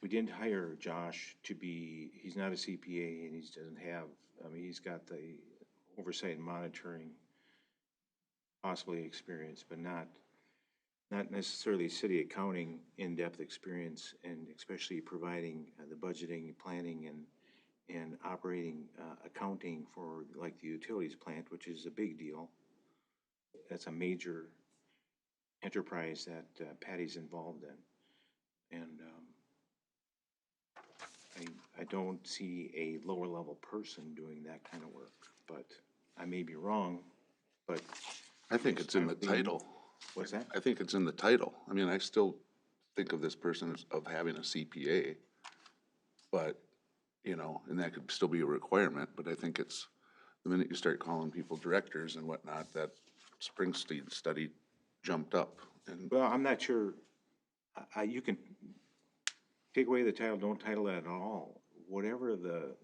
we didn't hire Josh to be, he's not a CPA and he doesn't have, I mean, he's got the oversight and monitoring possibly experience, but not necessarily city accounting in-depth experience, and especially providing the budgeting, planning, and operating accounting for like the utilities plant, which is a big deal. That's a major enterprise that Patty's involved in, and I don't see a lower level person doing that kind of work, but I may be wrong, but. I think it's in the title. What's that? I think it's in the title. I mean, I still think of this person as of having a CPA, but, you know, and that could still be a requirement, but I think it's, the minute you start calling people directors and whatnot, that Springsteen study jumped up, and Well, I'm not sure, you can take away the title, don't title that at all. Whatever the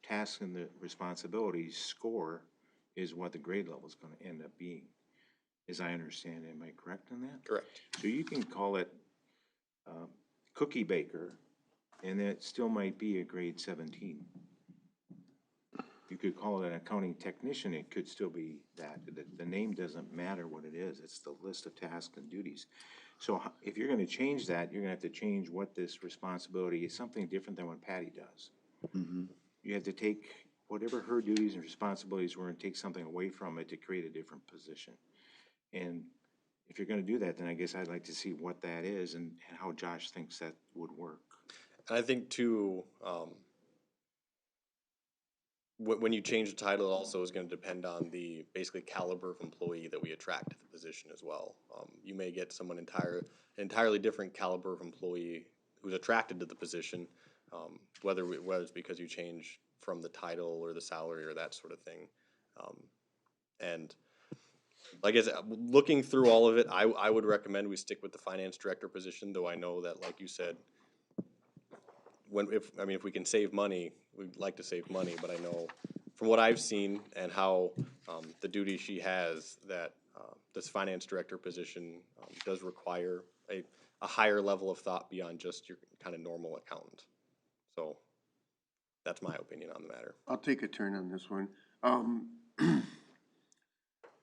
tasks and the responsibilities score is what the grade level is gonna end up being, as I understand it. Am I correct on that? Correct. So you can call it cookie baker, and it still might be a grade 17. You could call it an accounting technician, it could still be that. The name doesn't matter what it is, it's the list of tasks and duties. So if you're gonna change that, you're gonna have to change what this responsibility is, something different than what Patty does. You have to take whatever her duties and responsibilities were and take something away from it to create a different position. And if you're gonna do that, then I guess I'd like to see what that is and how Josh thinks that would work. And I think too, when you change the title, it also is gonna depend on the basically caliber of employee that we attract to the position as well. You may get someone entirely different caliber of employee who's attracted to the position, whether it's because you change from the title or the salary or that sort of thing. And like I said, looking through all of it, I would recommend we stick with the finance director position, though I know that, like you said, if we can save money, we'd like to save money, but I know from what I've seen and how the duty she has, that this finance director position does require a higher level of thought beyond just your kind of normal accountant. So that's my opinion on the matter. I'll take a turn on this one.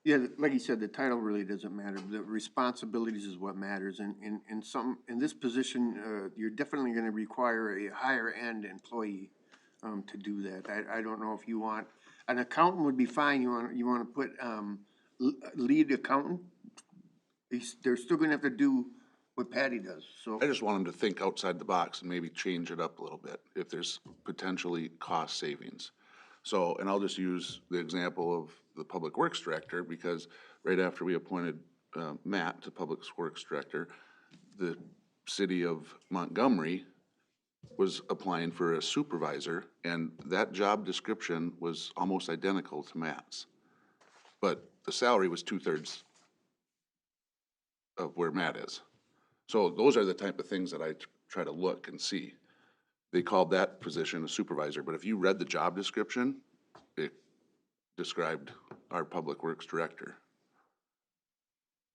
Yeah, like you said, the title really doesn't matter. The responsibilities is what matters. And in this position, you're definitely gonna require a higher end employee to do that. I don't know if you want, an accountant would be fine. You wanna put lead accountant? They're still gonna have to do what Patty does, so. I just want them to think outside the box and maybe change it up a little bit if there's potentially cost savings. So, and I'll just use the example of the Public Works Director, because right after we appointed Matt to Public Works Director, the city of Montgomery was applying for a supervisor, and that job description was almost identical to Matt's. But the salary was 2/3 of where Matt is. So those are the type of things that I try to look and see. They called that position a supervisor, but if you read the job description, it described our public works director.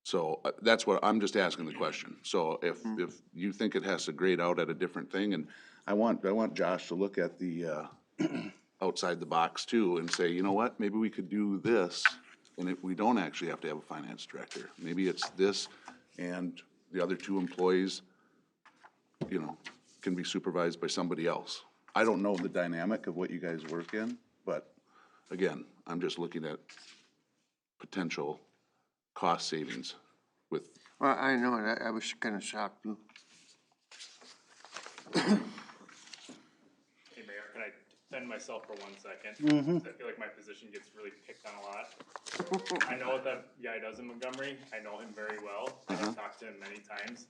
So that's what, I'm just asking the question. So if you think it has to grade out at a different thing, and I want Josh to look at the, outside the box too and say, you know what, maybe we could do this, and we don't actually have to have a finance director. Maybe it's this and the other two employees, you know, can be supervised by somebody else. I don't know the dynamic of what you guys work in, but again, I'm just looking at potential cost savings with, Well, I know, I was kinda shocked too. Hey, Mayor, can I defend myself for 1 second? 'Cause I feel like my position gets really picked on a lot. I know what that guy does in Montgomery. I know him very well. I've talked to him many times.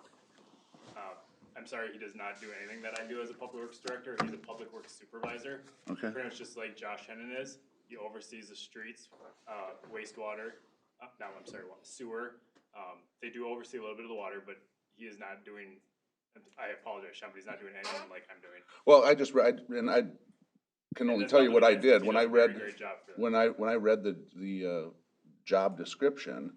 I'm sorry, he does not do anything that I do as a public works director. He's a public works supervisor. Okay. Pretty much just like Josh Hennon is. He oversees the streets, wastewater, I'm sorry, sewer. They do oversee a little bit of the water, but he is not doing, I apologize, Sean, but he's not doing anything like I'm doing. well, I just read, and I can only tell you what I did. When I read, Great job for that. when I read the job description,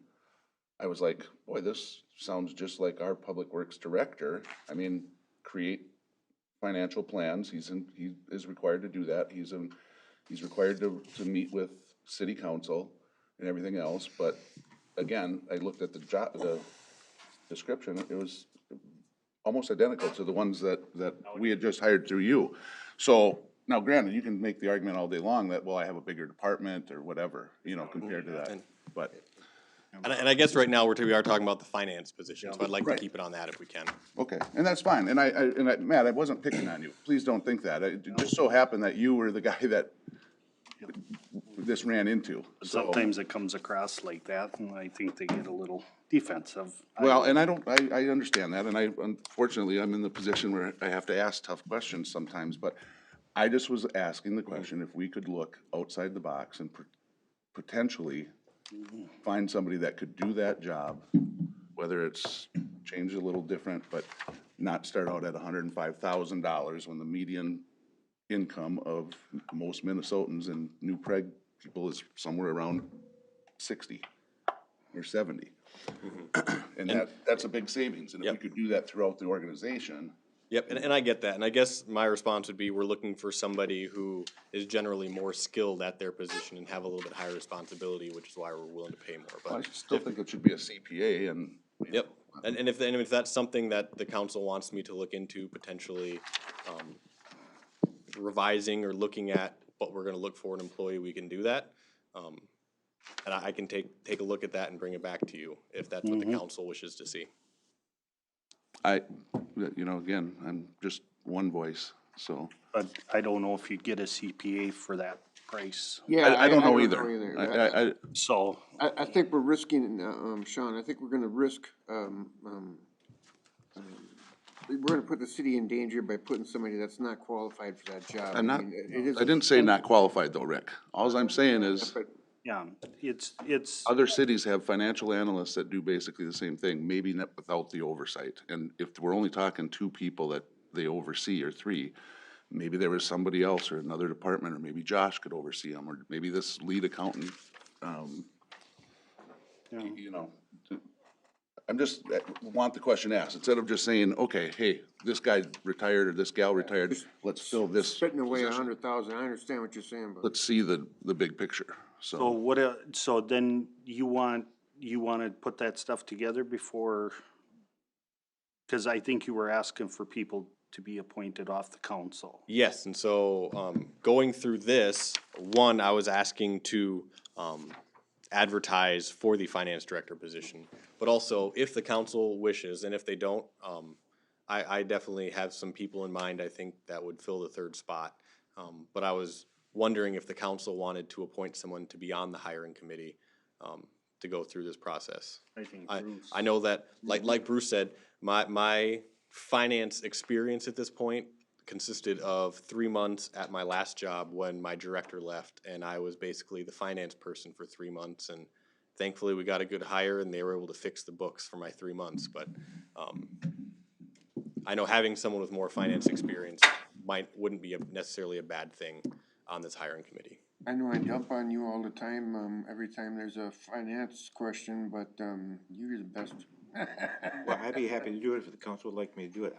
I was like, boy, this sounds just like our public works director. I mean, create financial plans, he is required to do that. He's required to meet with city council and everything else, but again, I looked at the description, it was almost identical to the ones that we had just hired through you. So, now granted, you can make the argument all day long that, well, I have a bigger department or whatever, you know, compared to that, but. And I guess right now, we are talking about the finance position, so I'd like to Right. keep it on that if we can. Okay, and that's fine, and Matt, I wasn't picking on you, please don't think that, it just so happened that you were the guy that this ran into, so. Sometimes it comes across like that, and I think they get a little defensive. Well, and I understand that, and unfortunately, I'm in the position where I have to ask tough questions sometimes, but I just was asking the question if we could look outside the box and potentially find somebody that could do that job, whether it's change a little different, but not start out at $105,000 when the median income of most Minnesotans and New Prague people is somewhere around 60 or 70. And that's a big savings, and if we could do that throughout the organization. Yep, and I get that, and I guess my response would be, we're looking for somebody who is generally more skilled at their position and have a little bit higher responsibility, which is why we're willing to pay more, I but. still think it should be a CPA and. Yep, and if that's something that the council wants me to look into, potentially, revising or looking at what we're gonna look for an employee, we can do that. And I can take a look at that and bring it back to you, if that's what the council wishes to see. Again, I'm just one voice, so. But I don't know if you'd get a CPA for that price, Yeah, I don't know either. so. I think we're risking, Sean, I think we're gonna risk, we're gonna put the city in danger by putting somebody that's not qualified for that job. I'm not, I mean, it is I didn't say not qualified though, Rick. Alls I'm saying is, But Yeah, it's, other cities have financial analysts that do basically the same thing, maybe not without the oversight. And if we're only talking 2 people that they oversee, or 3, maybe there was somebody else or another department, or maybe Josh could oversee them, or maybe this lead accountant, you know. I'm just, want the question asked, instead of just saying, okay, hey, this guy retired or this gal retired, let's fill this spitting away position. 100,000, I understand what you're saying, but. Let's see the big picture, so so. what, so then you wanna put that stuff together before, cause I think you were asking for people to be appointed off the council. Yes, and so, going through this, one, I was asking to, advertise for the finance director position. But also, if the council wishes, and if they don't, I definitely have some people in mind, I think, that would fill the 3rd spot. But I was wondering if the council wanted to appoint someone to be on the hiring committee, to go through this process. I think Bruce. I know that, like Bruce said, my finance experience at this point consisted of 3 months at my last job when my director left, and I was basically the finance person for 3 months. And thankfully, we got a good hire, and they were able to fix the books for my 3 months. But I know having someone with more finance experience wouldn't be necessarily a bad thing on this hiring committee. I know I jump on you all the time, every time there's a finance question, but, you're the best. Well, I'd be happy to do it if the council would like me to do it.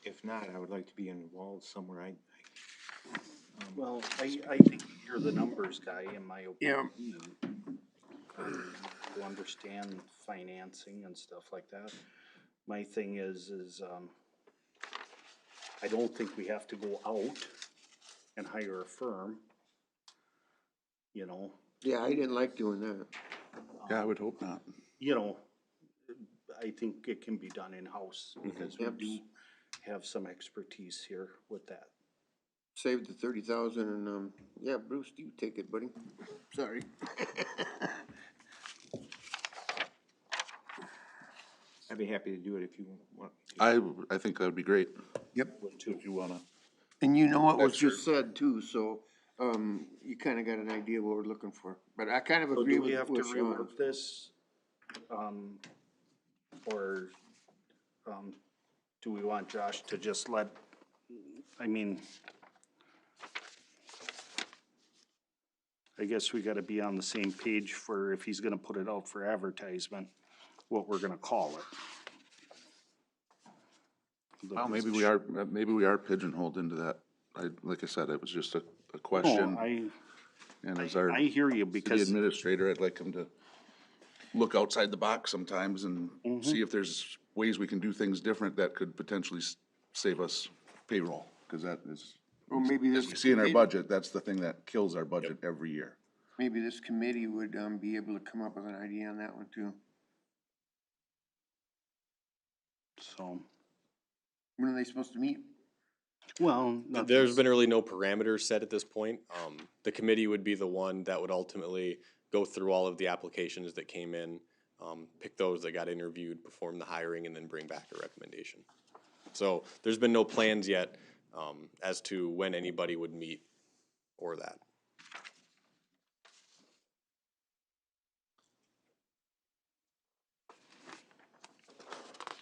If not, I would like to be involved somewhere. Well, I think you're the numbers guy, in my opinion. To understand financing and stuff like that. My thing is, I don't think we have to go out and hire a firm, you know. Yeah, I didn't like doing that. Yeah, I would hope not. You know, I think it can be done in-house, because we Yep. do have some expertise here with that. Saved the 30,000 and, yeah, Bruce, you take it, buddy. Sorry. I'd be happy to do it if you want. I think that would be great. Yep. If you wanna. And you know what was just said too, so, you kinda got an idea what we're looking for. But I kind of So agree do we with have to Sean. rework this? Or, do we want Josh to just I mean, I guess we gotta be on the same page for if he's gonna put it out for advertisement, what we're gonna call it. The Well, position. maybe we are pigeonholed into that. Like I said, it was just a No, question. And as our I hear you, city because, administrator, I'd like him to look outside the box sometimes and see if there's ways we can do things different that could potentially save us payroll, because that is, Well, maybe as this. you see in our committee- budget, that's the thing that kills our budget every year. Maybe this committee would, be able to come up with an idea on that one too. so, When are they supposed to meet? well, There's nothing's- been really no parameters set at this point. The committee would be the one that would ultimately go through all of the applications that came in, pick those that got interviewed, perform the hiring, and then bring back a recommendation. So there's been no plans yet, as to when anybody would meet or that.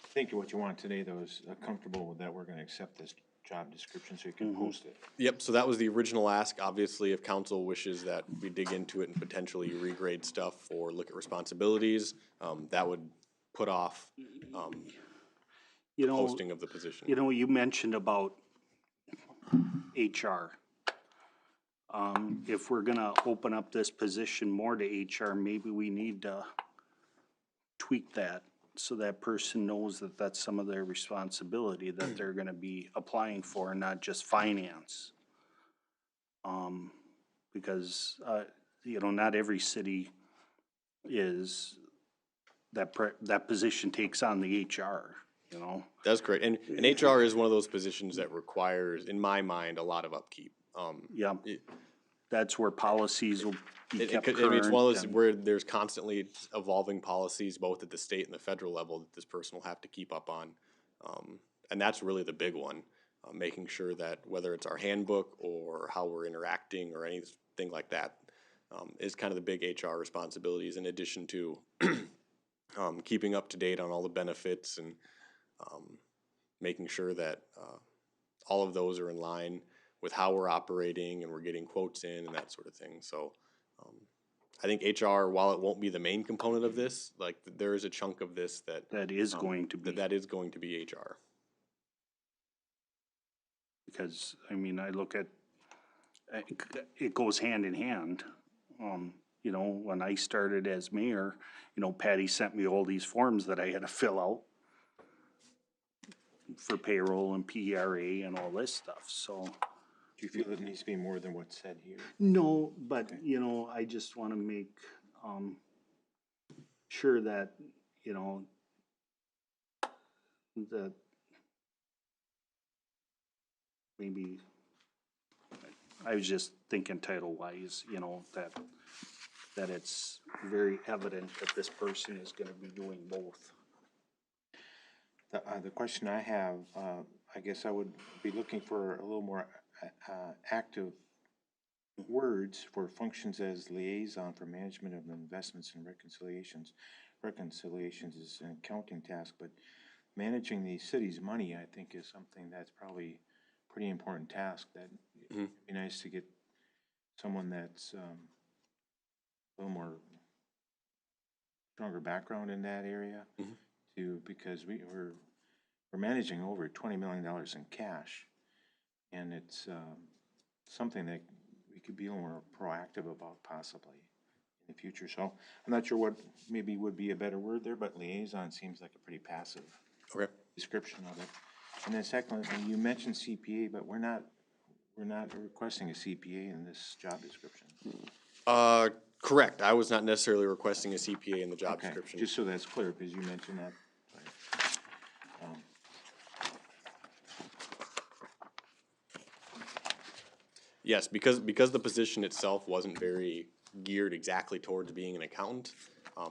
I think what you want today, though, is comfortable with that we're gonna accept this job description so you can post it. Yep, so that was the original ask. Obviously, if council wishes that we dig into it and potentially regrade stuff or look at responsibilities, that would put off, you know, posting of the position. you know, you mentioned about HR. If we're gonna open up this position more to HR, maybe we need to tweak that so that person knows that that's some of their responsibility that they're gonna be applying for, not just finance. Because, you know, not every city is, that position takes on the HR, you know? That's correct. And HR is one of those positions that requires, in my mind, a lot of upkeep. Yeah, that's where policies will be kept I mean, it's one of those current. where there's constantly evolving policies, both at the state and the federal level, that this person will have to keep up on. And that's really the big one, making sure that whether it's our handbook or how we're interacting or anything like that, is kind of the big HR responsibilities, in addition to keeping up to date on all the benefits and making sure that all of those are in line with how we're operating and we're getting quotes in and that sort of thing. So I think HR, while it won't be the main component of this, like there is a chunk of this that That is going to be, that is going to be HR. because, I mean, I look at, it goes hand in hand. You know, when I started as mayor, you know, Patty sent me all these forms that I had to fill out for payroll and PRA and all this stuff, so. Do you feel it needs to be more than what's said here? No, but, you know, I just wanna make, sure that, you know, that maybe, I was just thinking title-wise, you know, that it's very evident that this person is gonna be doing both. The question I have, I guess I would be looking for a little more, active words for functions as liaison for management of investments and reconciliations. Reconciliations is an accounting task, but managing the city's money, I think, is something that's probably a pretty important task that it'd be nice to get someone that's, a little more stronger background in that area because we're managing over $20 million in cash. And it's, something that we could be a little more proactive about possibly in the future. So I'm not sure what maybe would be a better word there, but liaison seems like a pretty passive description of it. And then secondly, you mentioned CPA, but we're not requesting a CPA in this job description. Correct. I was not necessarily requesting a CPA in the job Okay, description. just so that's clear, because you mentioned that. Yes, because the position itself wasn't very geared exactly towards being an accountant.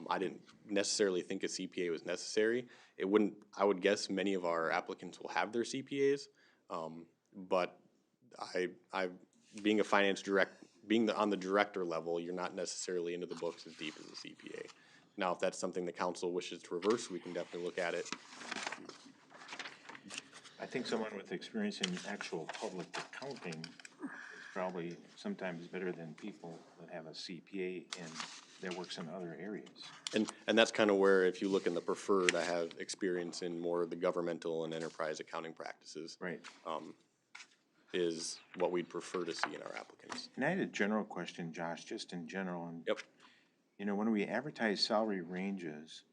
I didn't necessarily think a CPA was necessary. It wouldn't. I would guess many of our applicants will have their CPAs, but being a finance on the director level, you're not necessarily into the books as deep as a CPA. Now, if that's something the council wishes to reverse, we can definitely look at it. I think someone with experience in actual public accounting is probably sometimes better than people that have a CPA and that works in other areas. And that's kind of where, if you look in the preferred, I have experience in more of the governmental and enterprise accounting practices. Right. Is what we'd prefer to see in our applicants. And I had a general question, Josh, just in general. And, Yep. you know, when we advertise salary ranges,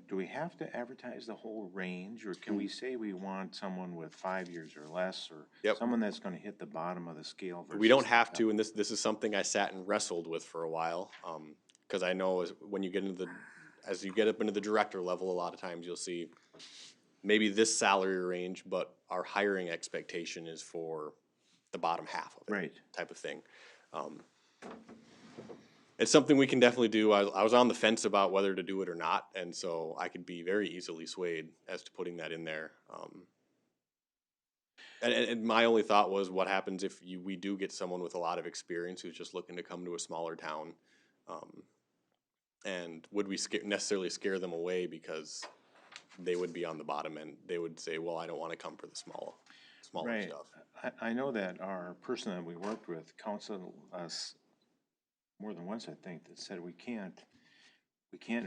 do we have to advertise the whole range, or can we say we want someone with 5 years or less, or someone that's going to hit the bottom of the scale? We don't have to, and this is something I sat and wrestled with for a while, because I know when you get as you get up into the director level, a lot of times you'll see maybe this salary range, but our hiring expectation is for the bottom half of it, Right. type of thing. It's something we can definitely do. I was on the fence about whether to do it or not, and so I could be very easily swayed as to putting that in there. And my only thought was, what happens if we do get someone with a lot of experience who's just looking to come to a smaller town, and would we necessarily scare them away because they would be on the bottom end? They would say, well, I don't want to come for the smaller Right. stuff. I know that our person that we worked with counseled us more than once, I think, that said we can't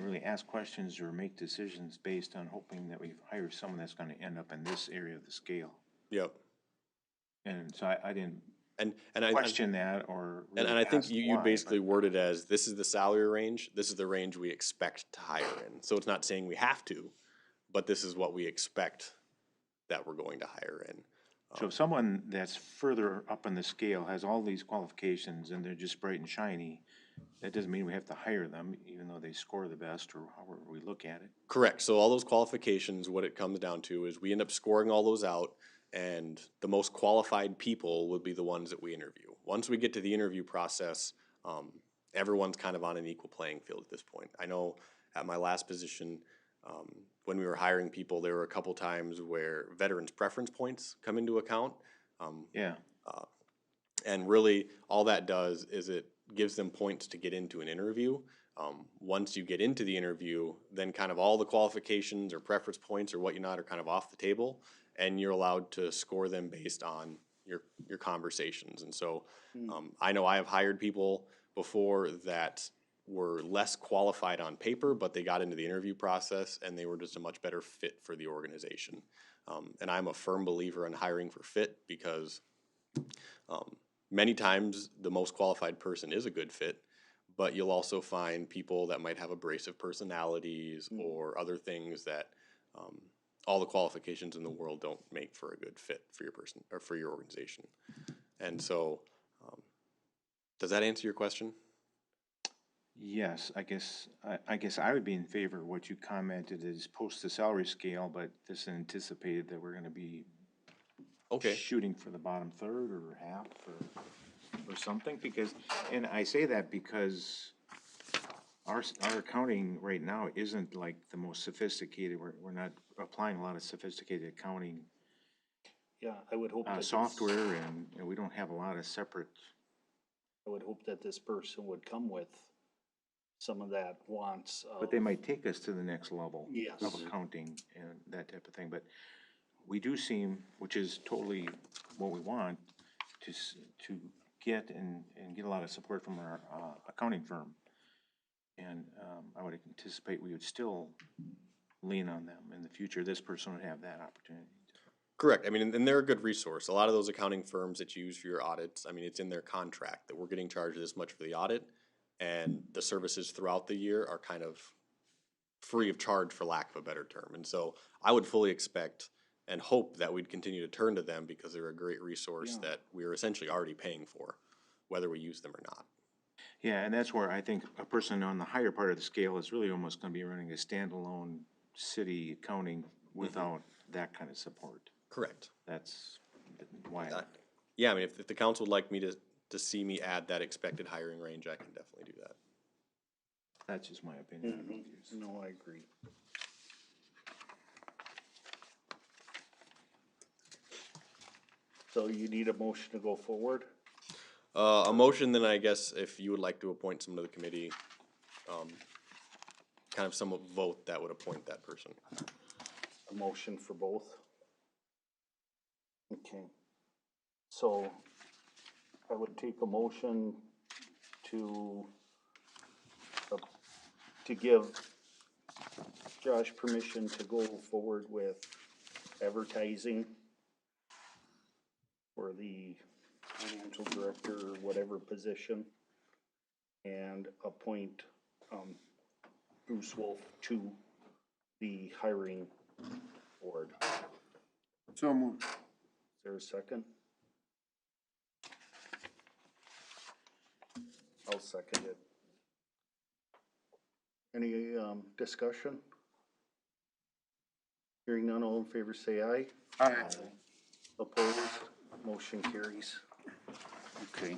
really ask questions or make decisions based on hoping that we hire someone that's going to end up in this area of the scale. Yep. And so I didn't I question that or really and I think ask you why, basically but- worded as, this is the salary range, this is the range we expect to hire in. So it's not saying we have to, but this is what we expect that we're going to hire in. So if someone that's further up on the scale has all these qualifications and they're just bright and shiny, that doesn't mean we have to hire them, even though they score the best or however we look at it. Correct. So all those qualifications, what it comes down to is we end up scoring all those out, and the most qualified people would be the ones that we interview. Once we get to the interview process, everyone's kind of on an equal playing field at this point. I know at my last position, when we were hiring people, there were a couple times where veterans' preference points come into account. And really, all that does is it gives them points to get into an interview. Once you get into the interview, then kind of all the qualifications or preference points or whatnot are kind of off the table, and you're allowed to score them based on your conversations. And so I know I have hired people before that were less qualified on paper, but they got into the interview process and they were just a much better fit for the organization. And I'm a firm believer in hiring for fit, because many times the most qualified person is a good fit, but you'll also find people that might have abrasive personalities or other things that all the qualifications in the world don't make for a good fit for your person or for your organization. And so, does that answer your question? Yes, I guess I would be in favor of what you commented is post the salary scale, but this anticipated that we're going to be shooting for the bottom third or half or something, because, and I say that because our accounting right now isn't like the most sophisticated. We're not applying a lot of sophisticated accounting Yeah, I would hope that this- software and, we don't have a lot of separate, I would hope that this person would come with some of that wants but of, they might take us to the next level Yes. of accounting and that type of thing, but we do seem, which is totally what we want, to get and get a lot of support from our, accounting firm. And, I would anticipate we would still lean on them in the future. This person would have that opportunity. Correct. I mean, and they're a good resource. A lot of those accounting firms that you use for your audits, I mean, it's in their contract that we're getting charged this much for the audit, and the services throughout the year are kind of free of charge, for lack of a better term. And so I would fully expect and hope that we'd continue to turn to them because they're a great resource that we're essentially already paying for, whether we use them or not. Yeah, and that's where I think a person on the higher part of the scale is really almost gonna be running a standalone city accounting without that kind of support. Correct. That's why. Yeah, I mean, if the council would like me to see me add that expected hiring range, I can definitely do that. That's just my opinion. I don't know if yours- no, I agree. So you need a motion to go forward? A motion, then I guess if you would like to appoint someone to the committee, kind of some vote that would appoint that person. A motion for both? Okay. So I would take a motion to give Josh permission to go forward with advertising for the financial director or whatever position, and appoint, Bruce Wolf to the hiring board. So moved. Is there a second? I'll second it. Any, discussion? Hearing none, all in favor say aye. Aye. Opposed, motion carries. Okay.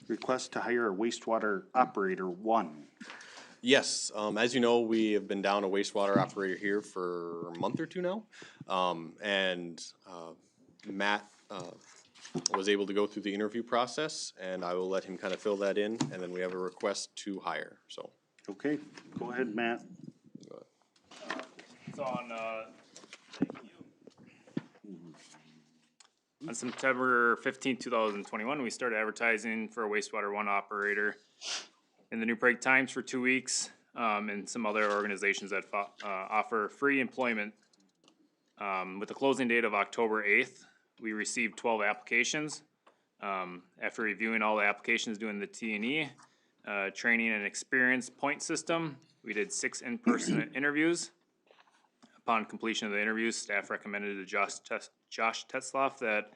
Request to hire a wastewater operator one. Yes, as you know, we have been down a wastewater operator here for a month or two now. Matt, was able to go through the interview process, and I will let him kind of fill that in, and then we have a request to hire, so. Okay, go ahead, Matt. So on, thank you. On September 15th, 2021, we started advertising for a wastewater one operator in the New Prague Times for 2 weeks, and some other organizations that offer free employment. With the closing date of October 8th, we received 12 applications. After reviewing all the applications, doing the T&E, training and experience point system, we did 6 in-person interviews. Upon completion of the interviews, staff recommended to Josh Tetzloff that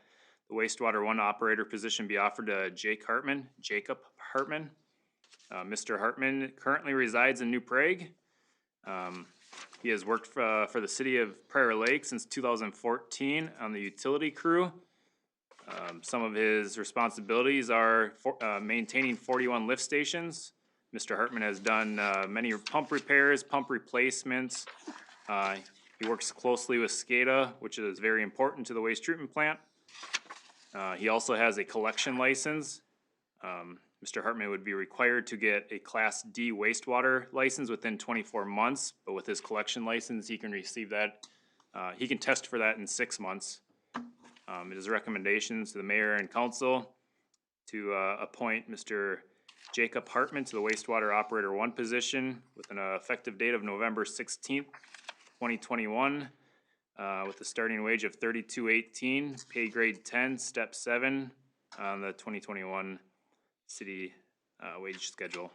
the wastewater one operator position be offered to Jacob Hartman. Mr. Hartman currently resides in New Prague. He has worked for the city of Prairie Lake since 2014 on the utility crew. Some of his responsibilities are maintaining 41 lift stations. Mr. Hartman has done many pump repairs, pump replacements. He works closely with SCADA, which is very important to the waste treatment plant. He also has a collection license. Mr. Hartman would be required to get a Class D wastewater license within 24 months, but with his collection license, he can receive that. He can test for that in 6 months. It is recommendations to the mayor and council to appoint Mr. Jacob Hartman to the wastewater operator one position with an effective date of November 16th, 2021, with a starting wage of $32.18, pay grade 10, step 7 on the 2021 city wage schedule.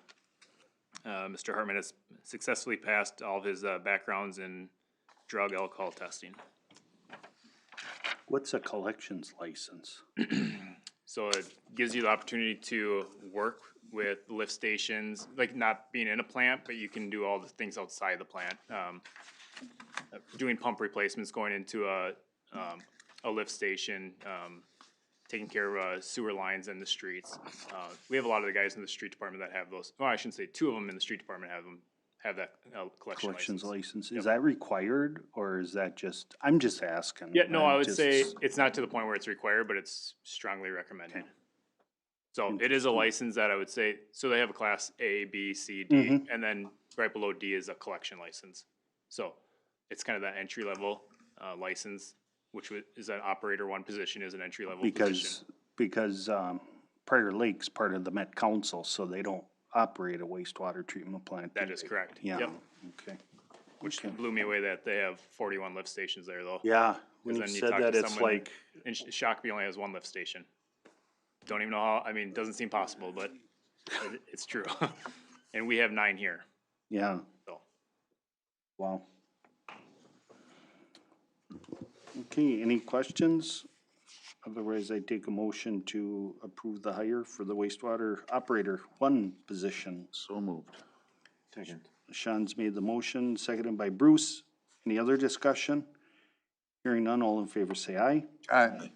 Mr. Hartman has successfully passed all of his backgrounds in drug alcohol testing. What's a collections license? So it gives you the opportunity to work with lift stations, like not being in a plant, but you can do all the things outside the plant. Doing pump replacements, going into a lift station, taking care of sewer lines in the streets. We have a lot of the guys in the street department that have those. Well, I shouldn't say 2 of them in the street department have them. have that, collection Collections license. license, is that required, or is that just, I'm just asking. Yeah, no, I would just- say it's not to the point where it's required, but it's strongly recommended. So it is a license that I would say, so they have a class A, B, C, D, and then right below D is a collection license. So it's kind of that entry level, license, which is an operator one position is an entry level position. Because Prior Lake's part of the Met Council, so they don't operate a wastewater treatment plant. That do is they? correct. Yeah, Yep. okay. Which blew me away that they have 41 lift stations there though. Yeah, when 'Cause you then you said talk that, to it's someone like, And Shakopee only has one lift station. Don't even know how, I mean, it doesn't seem possible, but it's true. And we have 9 here, yeah, so. wow. Okay, any questions? Otherwise, I take a motion to approve the hire for the wastewater operator one position. So moved. Second. Sean's made the motion, seconded by Bruce. Any other discussion? Hearing none, all in favor say aye. Aye.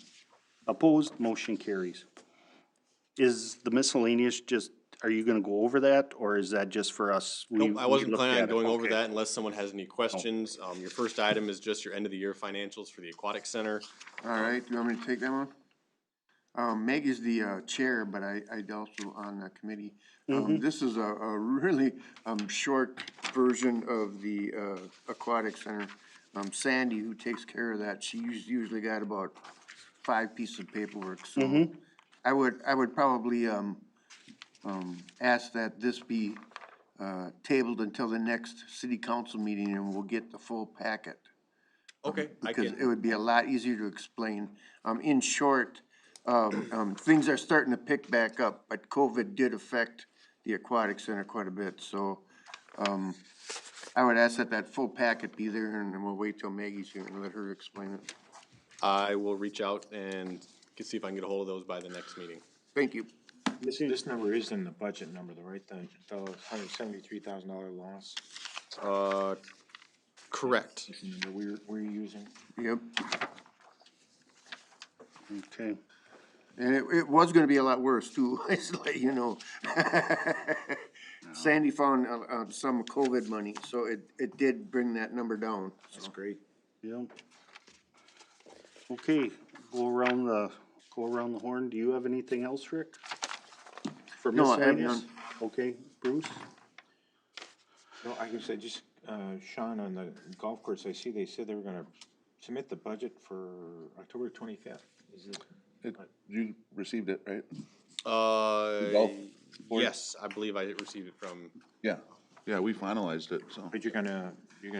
Opposed, motion carries. Is the miscellaneous just, are you gonna go over that, or is that just for us? Nope, I wasn't planning on going over Okay. that unless someone has any questions. Your first item is just your end of the year financials for the aquatic center. All right, do you want me to take that one? Meg is the chair, but I'd also on the committee. This is a really short version of the aquatic center. Sandy, who takes care of that, she usually got about 5 pieces of paperwork, so I would probably ask that this be tabled until the next city council meeting, and we'll get the full packet. Okay, I Because it can, would be a lot easier to explain. In short, things are starting to pick back up, but COVID did affect the aquatic center quite a bit, so, I would ask that that full packet be there, and then we'll wait till Maggie's here and let her explain it. I will reach out and see if I can get a hold of those by the next meeting. Thank you. This number is in the budget number though, right? The $173,000 loss. Correct. Is the number we're using. Yep. Okay, And it was gonna be a lot worse too, I just let you know. Sandy found, some COVID money, so it did bring that number down. That's great. yeah. Okay, go around the horn. Do you have anything else, Rick? For No, I have miscellaneous? none. Okay, Bruce? No, I guess I just, Sean, on the golf course, I see they said they were gonna submit the budget for October 25th. Is it? You received it, right? Uh, Golf board? yes, I believe I received it from, Yeah, yeah, we finalized it, so. But you're gonna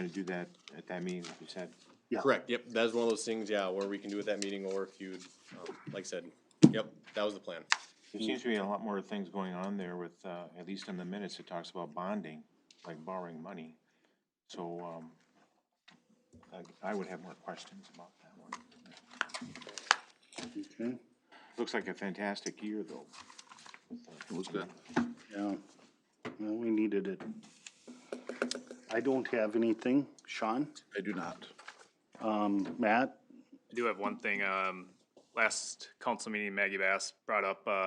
do that at that meeting, like you said. Yeah. correct, yep, that is one of those things, yeah, where we can do at that meeting, or if you'd, like I said, yep, that was the plan. There seems to be a lot more things going on there with, at least in the minutes, it talks about bonding, like borrowing money. So, I would have more questions about that one. Okay, Looks like a fantastic year though. It was good. yeah. Well, we needed it. I don't have anything. Sean? I do not. Matt? I do have one thing, last council meeting, Maggie Bass brought up,